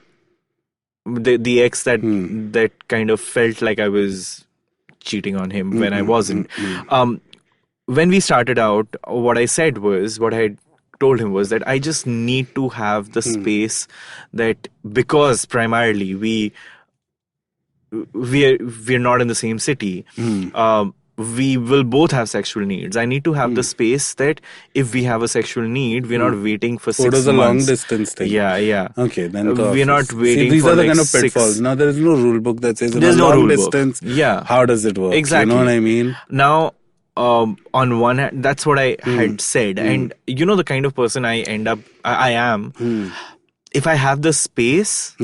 the ex that kind of felt like I was cheating on him when I wasn't. When we started out, what I told him was that I just need to have the space that, because primarily we're not in the same city, we will both have sexual needs. I need to have the space that if we have a sexual need, we're not waiting for 6 months. It was a long distance thing. Yeah. Okay, then we're not waiting. These for are the like kind of pitfalls. Now there is no rule book that says there's no long rule distance. Book. Yeah. How does it work? Exactly. You know what I mean? Now, on one hand, that's what I had said, and the kind of person I am. If I have the space,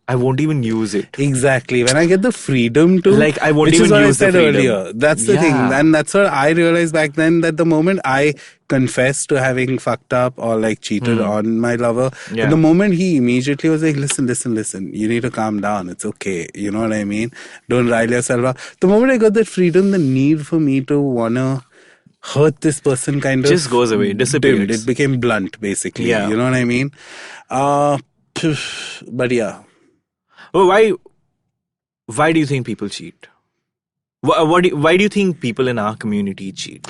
I won't even use it. Exactly. When I get the freedom to, like, I won't which even is what use I said the freedom. earlier. That's the thing, and that's what I realized back then. That the moment I confessed to having fucked up or like cheated on my lover, the moment he immediately was like, listen, you need to calm down. It's okay. You know what I mean? Don't rile yourself up. The moment I got that freedom, the need for me to wanna hurt this person kind of just goes away, disappears. It became blunt, basically. Yeah. You know what I mean? But yeah. Well, why do you think people cheat? Why do you think people in our community cheat?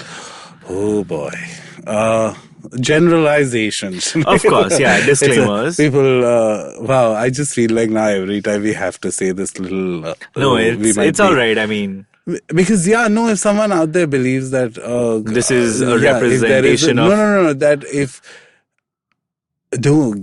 Oh boy. Generalizations. Of course, yeah, disclaimers. People, wow, I just feel like now every time we have to say this little... no, it's all right, I mean... Because, if someone out there believes that... this is a representation of... No, that if...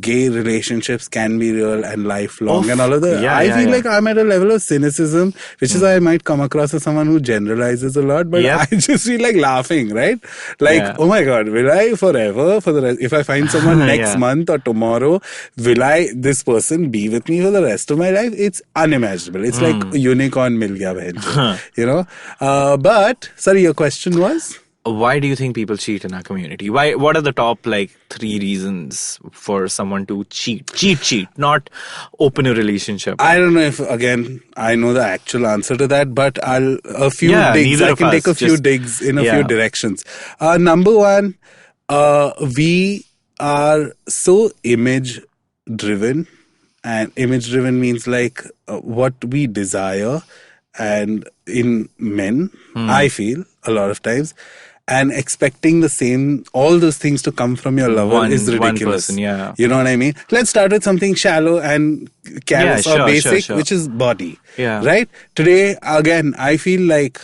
gay relationships can be real and lifelong and all of that. I feel like I'm at a level of cynicism, which is why I might come across as someone who generalizes a lot, but I just feel like laughing, right? Like, oh my God, will I forever, for the rest, if I find someone next month or tomorrow, will this person be with me for the rest of my life? It's unimaginable. It's like unicorn mil gaya bhencho, but, sorry, your question was? Why do you think people cheat in our community? What are the top 3 reasons for someone to cheat, not open a relationship? I don't know if, again, I know the actual answer to that, but I can take a few digs in a few directions. Number one, we are so image driven, and image driven means like what we desire, and in men, I feel a lot of times. And expecting all those things to come from your lover is ridiculous. One person, You know what I mean? Let's start with something shallow and callous or basic, which is body. Yeah. Right? Today, again, I feel like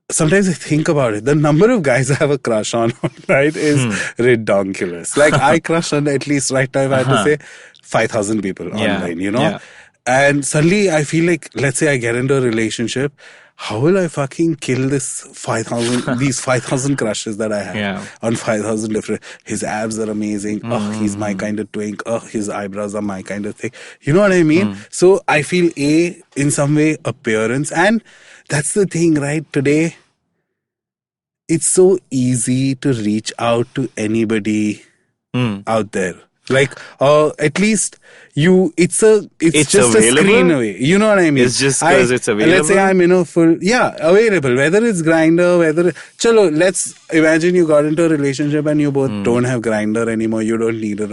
sometimes I think about it. The number of guys I have a crush on, right, is redonkulous. Like, I crush on at least right now, if I had to say, 5,000 people online, you know? Yeah. And suddenly I feel like, let's say I get into a relationship, how will I fucking kill this 5,000, these 5,000 crushes that I have on 5,000 different, his abs are amazing. Oh, he's my kind of twink. Oh, his eyebrows are my kind of thing. You know what I mean? So I feel in some way, appearance. And that's the thing, right? Today, it's so easy to reach out to anybody out there. Like, at least it's just available? A screen away. You know what I mean? It's just because it's available. Let's say I'm in a available. Whether it's Grindr, chalo, let's imagine you got into a relationship and you both don't have Grindr anymore. You don't need it.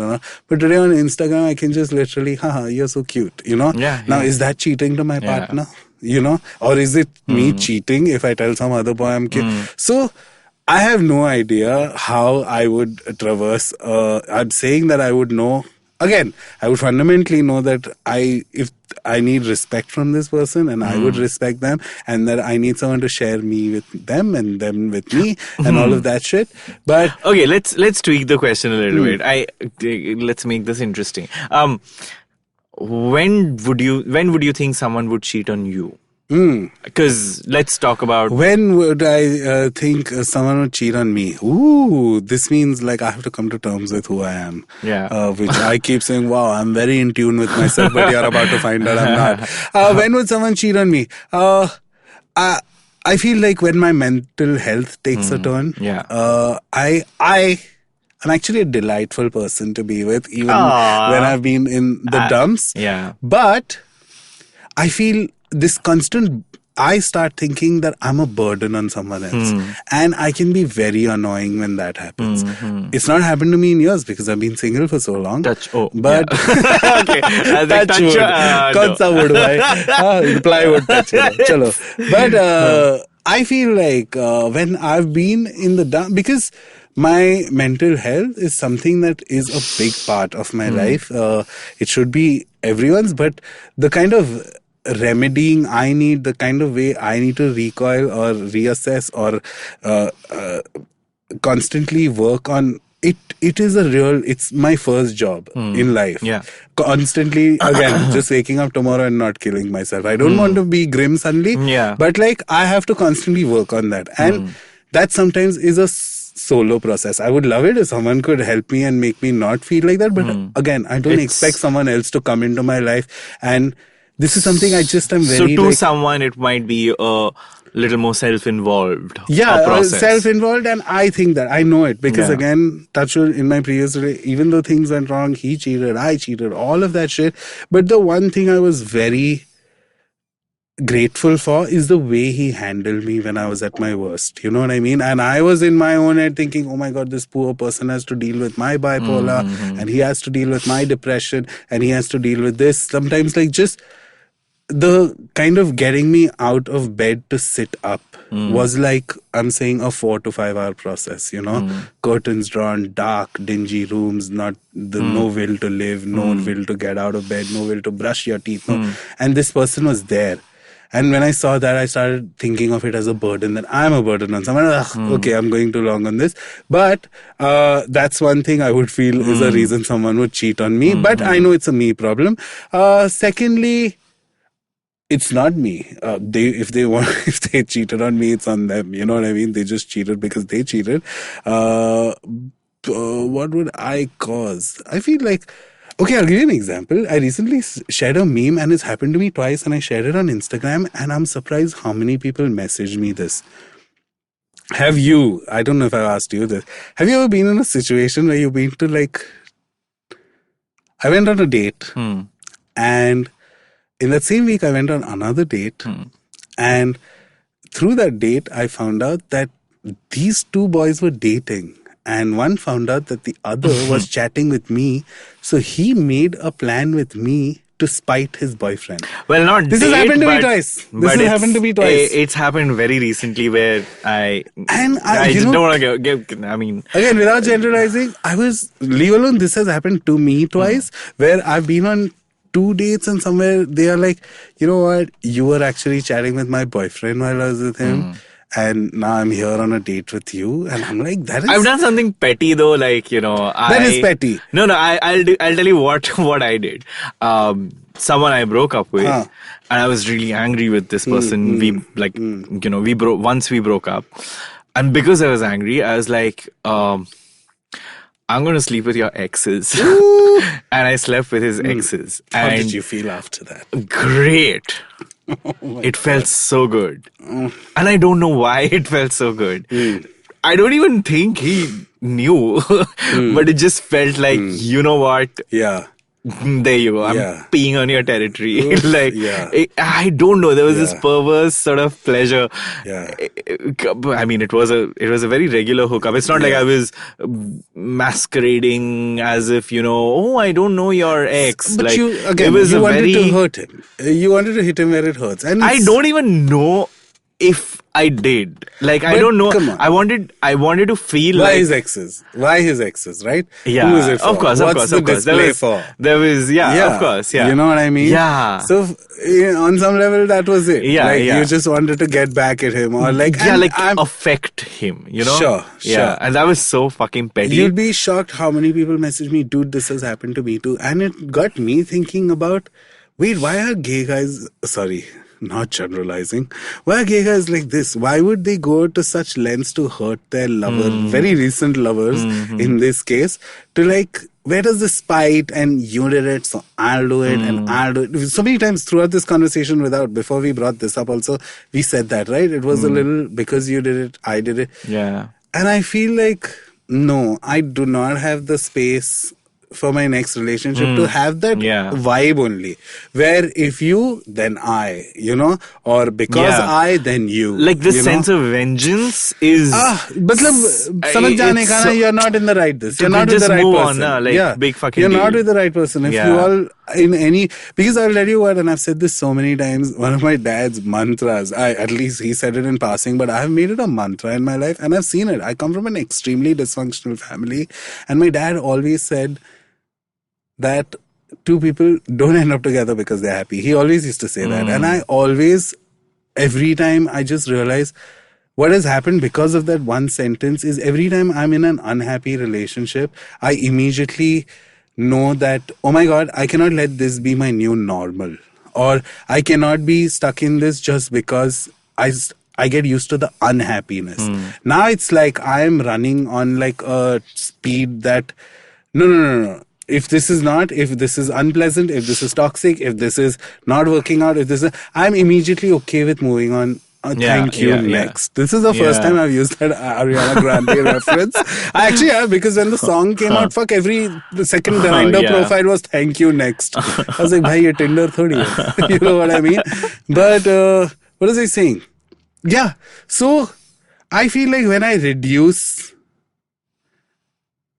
But today on Instagram, I can just literally, you're so cute. You know? Now, is that cheating to my partner? You know? Or is it me cheating if I tell some other boy I'm cute? So, I have no idea how I would traverse. I'm saying that I would know. Again, I would fundamentally know that if I need respect from this person, and I would respect them, and that I need someone to share me with them and them with me, and all of that shit. But okay, let's tweak the question a little bit. Let's make this interesting. When would you think someone would cheat on you? Because let's talk about... When would I think someone would cheat on me? Ooh, this means like I have to come to terms with who I am. Yeah. Which I keep saying, wow, I'm very in tune with myself, but you're about to find out I'm not. When would someone cheat on me? I feel like when my mental health takes a turn. I'm actually a delightful person to be with, even when I've been in the dumps. But I feel this constant, I start thinking that I'm a burden on someone else. And I can be very annoying when that happens. It's not happened to me in years because I've been single for so long. But okay. Touch wood. Kaun sa wood bhai? Plywood touch. Chalo. But I feel like when I've been in the dump, because my mental health is something that is a big part of my life. It should be everyone's, but the kind of remedying I need, the kind of way I need to recoil or reassess or constantly work on it. It's my first job in life. Constantly, again, just waking up tomorrow and not killing myself. I don't want to be grim suddenly, but like I have to constantly work on that. And that sometimes is a solo process. I would love it if someone could help me and make me not feel like that. But again, I don't expect someone else to come into my life. And this is something I just am very... So to someone, it might be a little more self-involved. Self-involved. And I think that I know it because again, touch wood, in my previous relationship, even though things went wrong, he cheated, I cheated, all of that shit. But the one thing I was very grateful for is the way he handled me when I was at my worst. You know what I mean? And I was in my own head thinking, oh my God, this poor person has to deal with my bipolar and he has to deal with my depression and he has to deal with this. Sometimes like just the kind of getting me out of bed to sit up was like, I'm saying, a 4 to 5 hour process, you know, curtains drawn, dark, dingy rooms, no will to live, no will to get out of bed, no will to brush your teeth. And this person was there. And when I saw that, I started thinking of it as a burden, that I'm a burden on someone. Okay, I'm going too long on this. But that's one thing I would feel is a reason someone would cheat on me. But I know it's a me problem. Secondly, it's not me. If they cheated on me, it's on them. You know what I mean? They just cheated because they cheated. What would I cause? I feel like, okay, I'll give you an example. I recently shared a meme and it's happened to me twice and I shared it on Instagram and I'm surprised how many people messaged me this. Have you, I don't know if I've asked you this, have you ever been in a situation where you've been to like, I went on a date and in that same week, I went on another date and through that date, I found out that these two boys were dating and one found out that the other was chatting with me. So he made a plan with me to spite his boyfriend. Well, not this date, has happened to me twice. It's happened very recently where I just don't want to give, I mean... Again, without generalizing, leave alone, this has happened to me twice where I've been on 2 dates and somewhere they are like, you know what, you were actually chatting with my boyfriend while I was with him. and now I'm here on a date with you, and I'm like, that is... I've done something petty though, like, That is petty. No, I'll tell you what I did. Someone I broke up with, and I was really angry with this person. Once we broke up, and because I was angry, I was like, I'm going to sleep with your exes. And I slept with his exes. How and did you feel after that? Great. It felt so good. And I don't know why it felt so good. I don't even think he knew. But it just felt like, you know what? Yeah. There you go. I'm peeing on your territory. I don't know. There was this perverse sort of pleasure. Yeah. I mean, it was a very regular hookup. It's not like I was masquerading as if, I don't know your ex. But like, you wanted to hurt him. You wanted to hit him where it hurts. And I don't even know if I did. Like, I don't know. I wanted to feel Why his exes? Why his exes, right? Yeah. Who is it for? Of course. Display for? There was, of course, yeah. You know what I mean? Yeah. So, on some level, that was it. Yeah, You just wanted to get back at him or like... affect him, Sure. Yeah, and that was so fucking petty. You'll be shocked how many people message me, dude, this has happened to me too. And it got me thinking about, wait, why are gay guys... Sorry. Not generalizing. Why are gay guys like this? Why would they go to such lengths to hurt their lover, very recent lovers in this case, to like, where does the spite and you did it, so I'll do it and I'll do it. So many times throughout this conversation before we brought this up also, we said that, right? It was a little, because you did it, I did it. Yeah. And I feel like, no, I do not have the space for my next relationship to have that vibe only, where if you, then I, or because I, then you. Like this sense of vengeance is... samajh jaane ka na, you're not in the right this. You're not with the right person. Big fucking You're deal. not with the right person. If you all in any... Because I'll tell you what, and I've said this so many times, one of my dad's mantras, at least he said it in passing, but I've made it a mantra in my life and I've seen it. I come from an extremely dysfunctional family and my dad always said that two people don't end up together because they're happy. He always used to say that. And I always, every time I just realize what has happened because of that one sentence is every time I'm in an unhappy relationship, I immediately know that, oh my God, I cannot let this be my new normal. Or I cannot be stuck in this just because I get used to the unhappiness. Now it's like I'm running on like a speed that, no. If this is unpleasant, if this is toxic, if this is not working out, I'm immediately okay with moving on. Thank you, next. This is the first time I've used that Ariana Grande reference. I actually have, because when the song came out, the second Tinder profile was thank you, next. I was like, bhai, ye Tinder thodi hai. You know what I mean? But, what was I saying? Yeah. So, I feel like when I reduce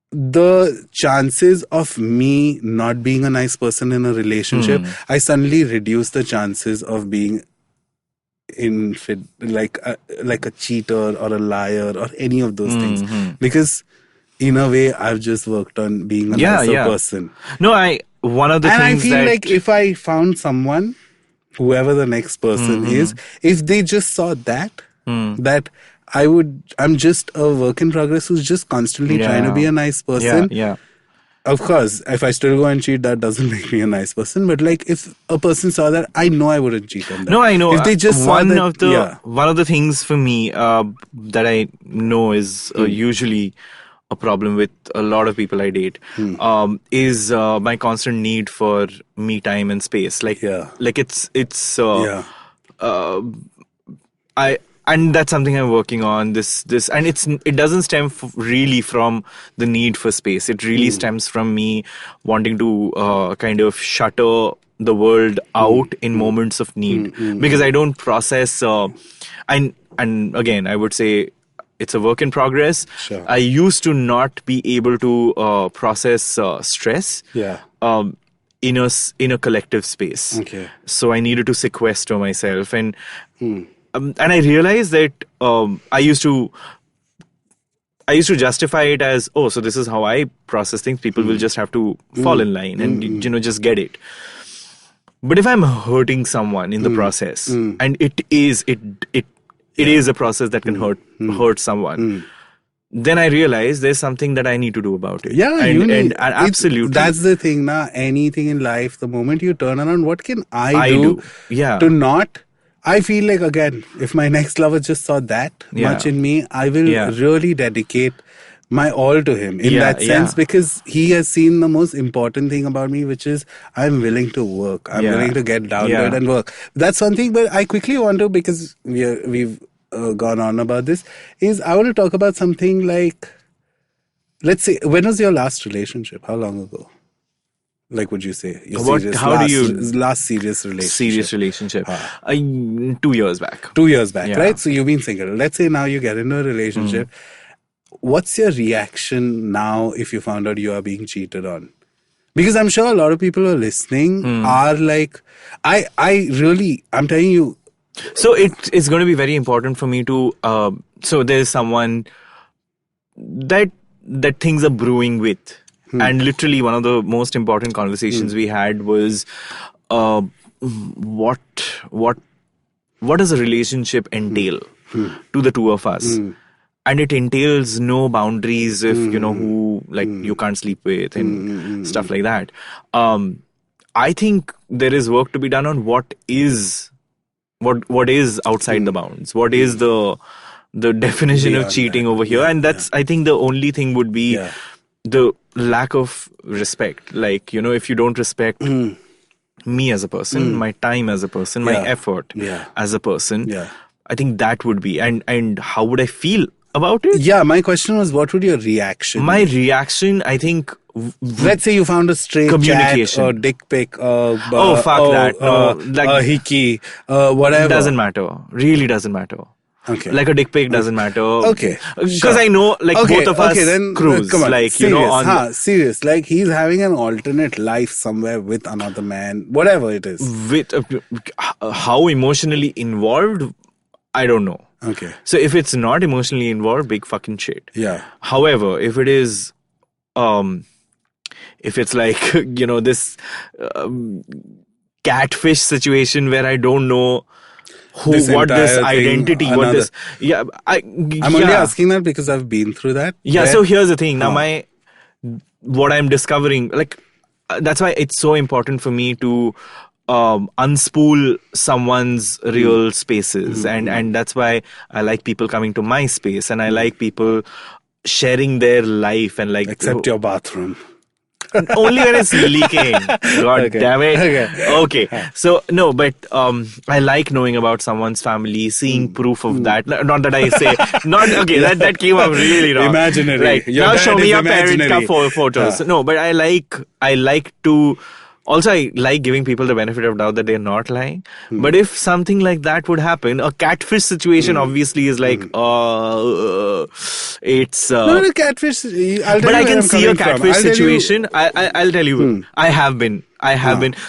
the chances of me not being a nice person in a relationship, I suddenly reduce the chances of being like a cheater or a liar or any of those things. Because in a way, I've just worked on being a nicer person. No, one of the things I feel like if I found someone, whoever the next person is, if they just saw that I'm just a work in progress who's just constantly trying to be a nice person. Of course, if I still go and cheat, that doesn't make me a nice person. But like, if a person saw that, I know I wouldn't cheat on them. No, I know. If they just one of the things for me that I know is usually a problem with a lot of people I date is my constant need for me time and space. And that's something I'm working on. And it doesn't stem really from the need for space. It really stems from me wanting to kind of shutter the world out in moments of need, because I don't process. And again, I would say it's a work in progress. Sure. I used to not be able to process stress. In a collective space. Okay. So I needed to sequester myself and I realized that I used to justify it as, so this is how I process things. People will just have to fall in line and just get it. But if I'm hurting someone in the process, and it it is a process that can hurt someone. Then I realized there's something that I need to do about it. Yeah, and absolutely. That's the thing, na. Anything in life, the moment you turn around, what can I do? Yeah. To not... I feel like, again, if my next lover just saw that much in me, I will really dedicate my all to him in that sense, because he has seen the most important thing about me, which is I'm willing to work. I'm willing to get down to it and work. That's one thing. But I quickly want to, because we've gone on about this, is I want to talk about something like, let's say, when was your last relationship? How long ago? Like, would you say? Last serious relationship? Serious relationship. 2 years back. 2 years back, right? So you've been single. Let's say now you get into a relationship. What's your reaction now if you found out you are being cheated on? Because I'm sure a lot of people who are listening are like, I'm telling you. So it's going to be very important for me to, so there's someone that things are brewing with. And literally one of the most important conversations we had was, what does a relationship entail to the two of us? And it entails no boundaries if, who you can't sleep with and stuff like that. I think there is work to be done on what is outside the bounds. What is the definition of cheating over here? And that's, I think the only thing would be the lack of respect. Like, if you don't respect me as a person, my time as a person, my effort as a person, I think that would be, and how would I feel about it? Yeah, my question was, what would your reaction My reaction, I think... Let's say you found a straight chat or dick pic, fuck that. No, a hickey, whatever. Doesn't matter. Really doesn't matter. Okay. Like a dick pic doesn't matter. Okay. Because I know, both of us cruise. Come on. Like, serious, serious. Like, he's having an alternate life somewhere with another man, whatever it is. With how emotionally involved, I don't know. Okay. So if it's not emotionally involved, big fucking shit. Yeah. However, if it is, if it's like, this catfish situation where I don't know this identity, what this... Yeah, I'm only asking that because I've been through that. Yeah, so here's the thing. Now, what I'm discovering, that's why it's so important for me to unspool someone's real spaces. And that's why I like people coming to my space, and I like people sharing their life and except your bathroom. Only when it's leaking. God damn it. Okay. So, no, but I like knowing about someone's family, seeing proof of that. Not that I say... that came up really wrong. Imaginary. Right. Now show me your parents' photos. No, but I like to... Also, I like giving people the benefit of doubt that they're not lying. But if something like that would happen, a catfish situation obviously is like, it's... no, catfish... But I can see a catfish situation. I'll tell you. I have been.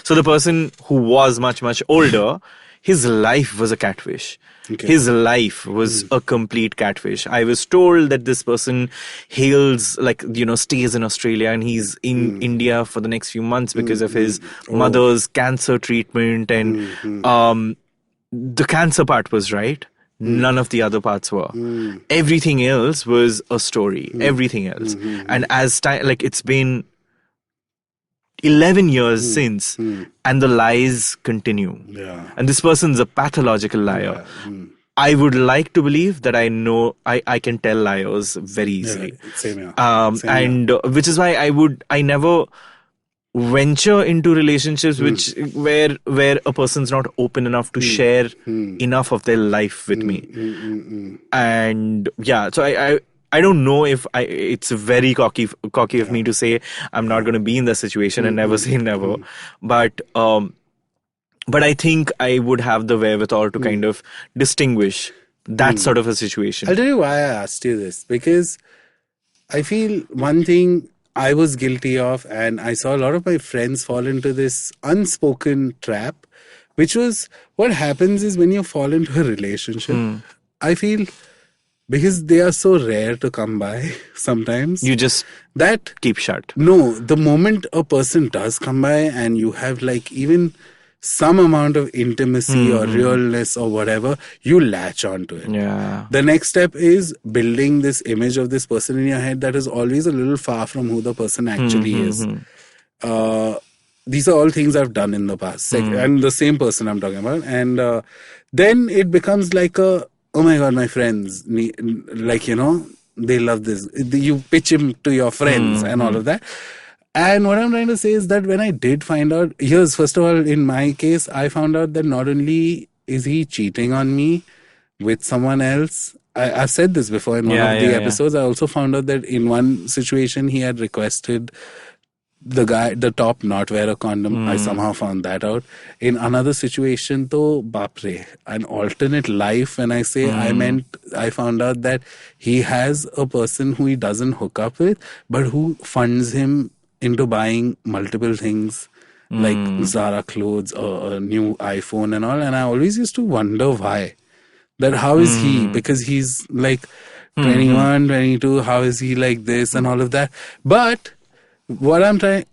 So the person who was much, much older, his life was a catfish. Okay. His life was a complete catfish. I was told that this person hails, stays in Australia, and he's in India for the next few months because of his mother's cancer treatment. And the cancer part was right. None of the other parts were. Everything else was a story. Everything else. And as time, it's been 11 years since, and the lies continue. Yeah. And this person's a pathological liar. I would like to believe that I know I can tell liars very easily. Same here. Which is why I never venture into relationships where a person's not open enough to share enough of their life with me. And so I don't know if it's very cocky of me to say I'm not going to be in that situation and never say never. But I think I would have the wherewithal to kind of distinguish that sort of a situation. I'll tell you why I asked you this. Because I feel one thing I was guilty of, and I saw a lot of my friends fall into this unspoken trap, which was what happens is when you fall into a relationship, I feel... because they are so rare to come by sometimes. You just keep shut. No, the moment a person does come by and you have even some amount of intimacy or realness or whatever, you latch onto it. Yeah. The next step is building this image of this person in your head that is always a little far from who the person actually is. These are all things I've done in the past. And the same person I'm talking about. And then it becomes like oh my God, my friends, like, they love this. You pitch him to your friends and all of that. And what I'm trying to say is that when I did find out, first of all, in my case, I found out that not only is he cheating on me with someone else, I've said this before in one of the episodes. I also found out that in one situation, he had requested the top not wear a condom. I somehow found that out. In another situation, though, bapre, an alternate life. When I say I found out that he has a person who he doesn't hook up with, but who funds him into buying multiple things like Zara clothes or a new iPhone and all. And I always used to wonder why. That how is he? Because he's like 21, 22. How is he like this and all of that? But what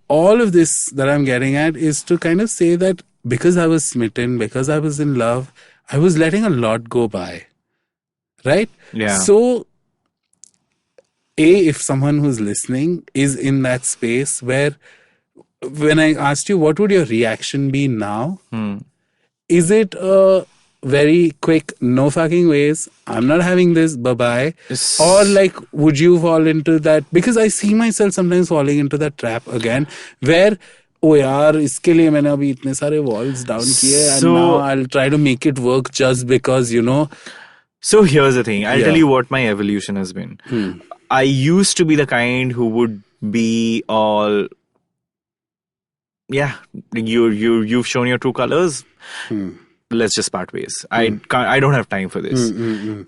all of this that I'm getting at is to kind of say that because I was smitten, because I was in love, I was letting a lot go by. Right? Yeah. So, if someone who's listening is in that space where, when I asked you, what would your reaction be now? Is it a very quick, no fucking ways, I'm not having this, bye-bye? Or like, would you fall into that? Because I see myself sometimes falling into that trap again, where, oh yaar, iske liye maine abhi itne sare walls down kiye, and now I'll try to make it work just because, So here's the thing. I'll tell you what my evolution has been. I used to be the kind who would be all, you've shown your true colors. Let's just part ways. I don't have time for this.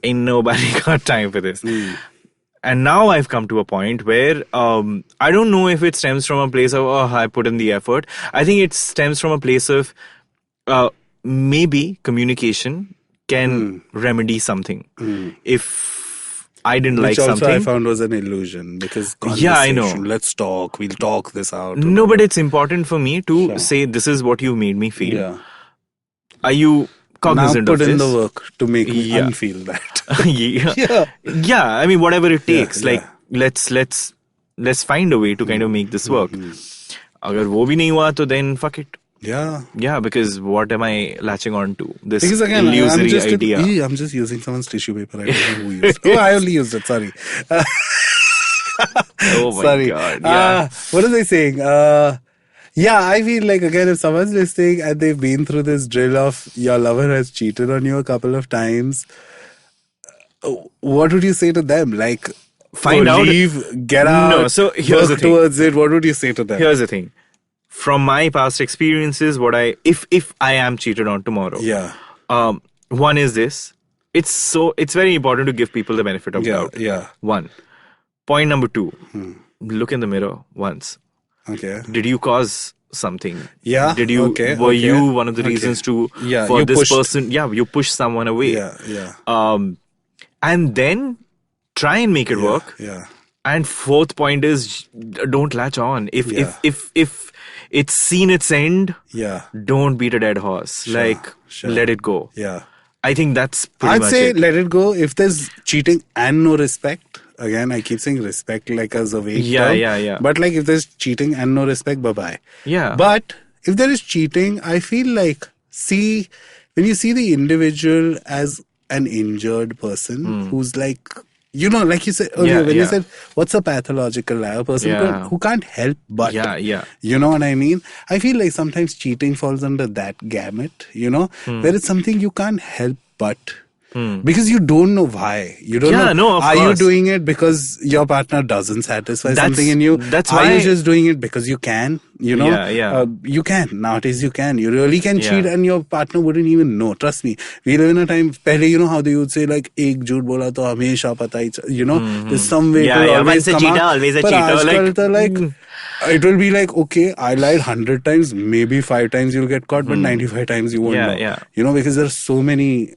Ain't nobody got time for this. And now I've come to a point where I don't know if it stems from a place of, I put in the effort. I think it stems from a place of maybe communication can remedy something. If I didn't like something. Which also I found was an illusion, because I know. Let's talk. We'll talk this out. No, but it's important for me to say, this is what you made me feel. Yeah. Are you cognizant of this? Now put in the work to make me unfeel that. Yeah. I mean, whatever it takes. Let's find a way to kind of make this work. Agar wo bhi nahi hua, to then fuck it. Yeah. Yeah, because what am I latching on to? This because again, illusory idea. I'm just using someone's tissue paper. I don't know who used it. I only used it. Sorry. Oh my God. Yeah. What was I saying? I feel like, again, if someone's listening and they've been through this drill of your lover has cheated on you a couple of times, what would you say to them? Like, find out. Leave, get out, no, so here's work towards it. What would you say to them? Here's the thing. From my past experiences, if I am cheated on tomorrow, one is this. It's very important to give people the benefit of doubt. Yeah. One. Point number 2. Look in the mirror once. Okay. Did you cause something? Yeah. Did you? Were you one of the reasons for this person? Yeah, you pushed someone away. Yeah. And then try and make it work. Yeah. And 4th point is, don't latch on. If it's seen its end, don't beat a dead horse. Let it go. Yeah. I think that's pretty much I'd say it. Let it go. If there's cheating and no respect, again, I keep saying respect like as a vague term. Yeah. But like if there's cheating and no respect, bye-bye. Yeah. But if there is cheating, I feel like, when you see the individual as an injured person who's like, like you said earlier, when you said, what's a pathological liar? A person who can't help but. You know what I mean? I feel like sometimes cheating falls under that gamut, where it's something you can't help but. Because you don't know why. You don't know. No, of Are course. you doing it because your partner doesn't satisfy something in you? That's Are why. you just doing it because you can? You can. Nowadays you can. You really can cheat and your partner wouldn't even know. Trust me. We live in a time, pehle, how they would say like, ek jhoot bola to hamesha pata hi, there's some way to always once a come cheater, out. always a But cheater. It will be like, okay, I lied 100 times, maybe 5 times you'll get caught, but 95 times you won't know. Because there's so many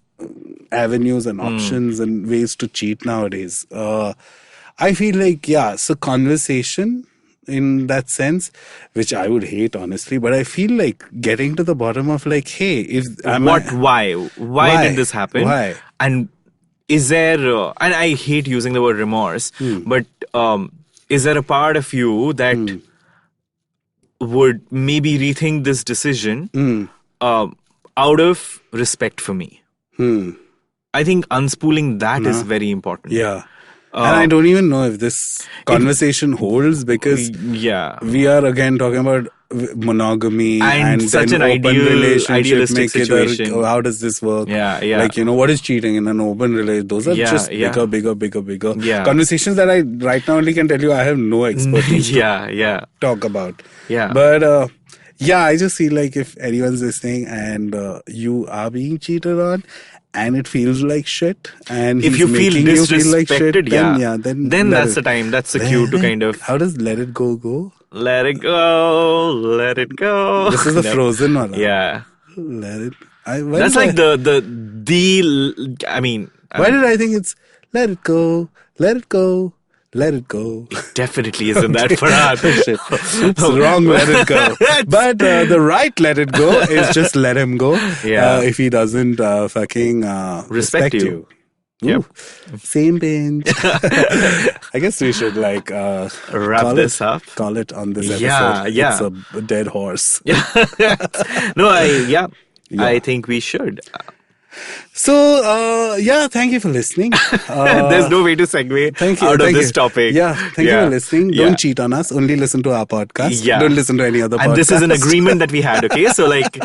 avenues and options and ways to cheat nowadays. I feel like, so conversation in that sense, which I would hate, honestly. But I feel like getting to the bottom of like, hey, why did this happen? Why? And is there, and I hate using the word remorse, but is there a part of you that would maybe rethink this decision out of respect for me? I think unspooling that is very important. Yeah. And I don't even know if this conversation holds, because we are again talking about monogamy and such an an open relationship. idealistic situation. How does this work? Yeah. Like, what is cheating in an open relationship? Those are just bigger. Conversations that I right now only can tell you I have no expertise to talk about. Yeah. But I just feel like if anyone's listening and you are being cheated on, and it feels like shit, and if you feel disrespected, like shit, then that's the time, that's the cue to kind of... How does let it go? Let it go, let it go. This is the Frozen one. Yeah. Let it... That's like I mean... Why did I think it's let it go, let it go, let it go? It definitely isn't that, Farhad. It's wrong, let it go. But the right let it go is just let him go. If he doesn't fucking respect you. Yep. Same pinch. I guess we should like wrap this up. Call it on this episode. Yeah. It's a dead horse. No, I think we should. So, thank you for listening. There's no way to segue out of this topic. Yeah, thank you for listening. Don't cheat on us. Only listen to our podcast. Yeah. Don't listen to any other podcast. And this is an agreement that we had, okay? So, like...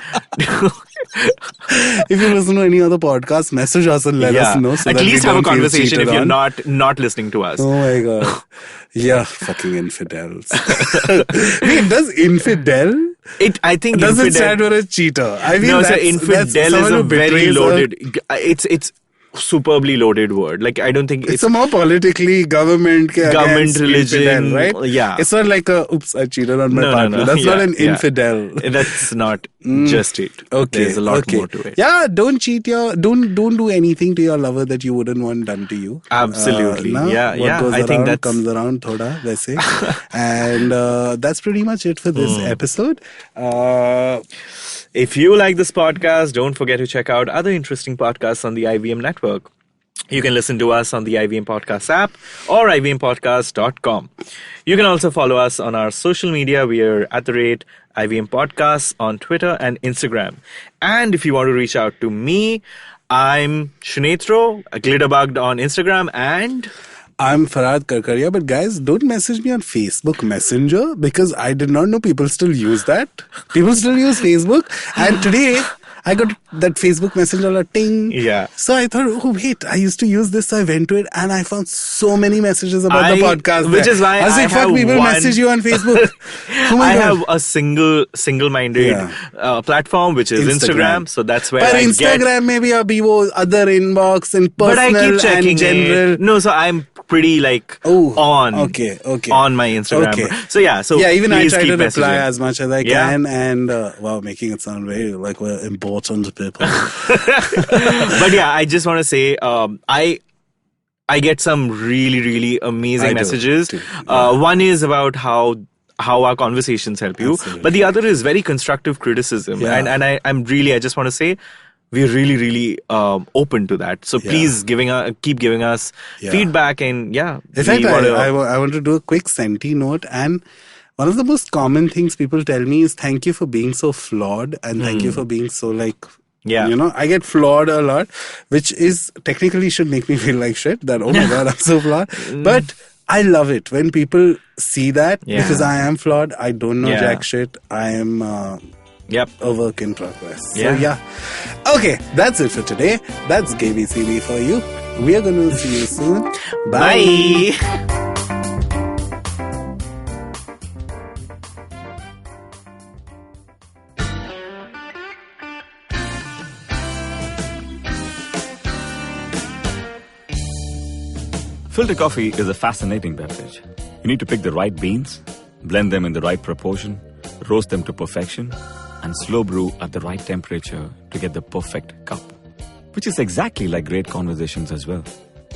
if you listen to any other podcast, message us and let us know. So at least have a conversation if you're not listening to us. Oh my God. Yeah, fucking infidels. Wait, does infidel... I think doesn't stand for a cheater. I mean, infidel is a very loaded... It's superbly loaded word. Like, I don't think it's a more politically government religion, infidel, right? Yeah. It's not like I cheated on my partner. No. That's not an infidel. That's not just it. Okay. There's a lot more to it. Yeah, don't cheat don't do anything to your lover that you wouldn't want done to you. Absolutely. What goes I think that comes around thoda, वैसे. And that's pretty much it for this episode. If you like this podcast, don't forget to check out other interesting podcasts on the IVM network. You can listen to us on the IVM Podcast app or ivmpodcast.com. You can also follow us on our social media. We are @IVM Podcasts on Twitter and Instagram. And if you want to reach out to me, I'm Sunetro, Glitterbugged on Instagram, and... I'm Farhad Karkaria, but guys, don't message me on Facebook Messenger, because I did not know people still use that. People still use Facebook, and today I got that Facebook Messenger ting. Yeah. So I thought, oh wait, I used to use this. So I went to it, and I found so many messages about the podcast. Which is why I was like, fuck, people message you on Facebook. Oh my God. have a single-minded platform, which is Instagram. So that's where but Instagram maybe a Bivo other inbox and personal, but I keep checking and general. It. No, so I'm pretty on my Instagram. Okay. So even I try to reply as much as I can, and making it sound very like we're important people. But I just want to say I get some really, really amazing messages. One is about how our conversations help you. Absolutely. But the other is very constructive criticism. Yeah. And I just want to say we're really, really open to that. So please keep giving us feedback and In fact, I want to do a quick senti note, and one of the most common things people tell me is thank you for being so flawed, and thank you for being so I get flawed a lot, which is technically should make me feel like shit that, oh my God, I'm so flawed. But I love it when people see that because I am flawed. I don't know jack shit. I am a work in progress. So okay, that's it for today. That's GAYBCD for you. We are going to see you soon. Bye. Filter coffee is a fascinating beverage. You need to pick the right beans, blend them in the right proportion, roast them to perfection, and slow brew at the right temperature to get the perfect cup. Which is exactly like great conversations as well.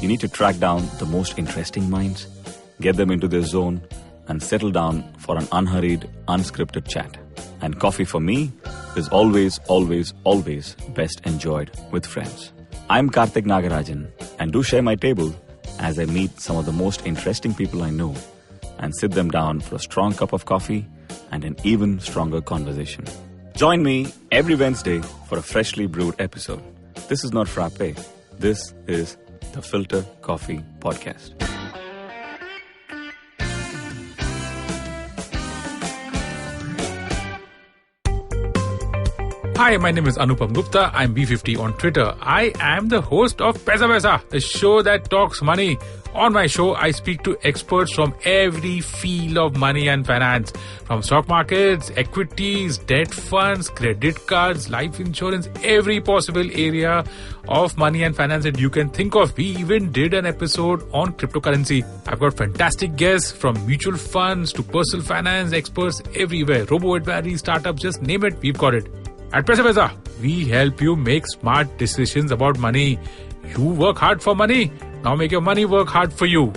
You need to track down the most interesting minds, get them into their zone, and settle down for an unhurried, unscripted chat. And coffee for me is always, always, always best enjoyed with friends. I'm Karthik Nagarajan, and do share my table as I meet some of the most interesting people I know and sit them down for a strong cup of coffee and an even stronger conversation. Join me every Wednesday for a freshly brewed episode. This is not frappe. This is the Filter Coffee Podcast. Hi, my name is Anupam Gupta. I'm B50 on Twitter. I am the host of Paisa Vaisa, the show that talks money. On my show, I speak to experts from every field of money and finance, from stock markets, equities, debt funds, credit cards, life insurance, every possible area of money and finance that you can think of. We even did an episode on cryptocurrency. I've got fantastic guests from mutual funds to personal finance experts everywhere. Robo-advisory, startups, just name it, we've got it. At Paisa Vaisa, we help you make smart decisions about money. You work hard for money. Now make your money work hard for you.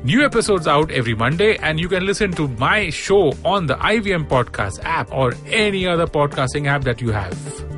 New episodes out every Monday, and you can listen to my show on the IVM Podcast app or any other podcasting app that you have.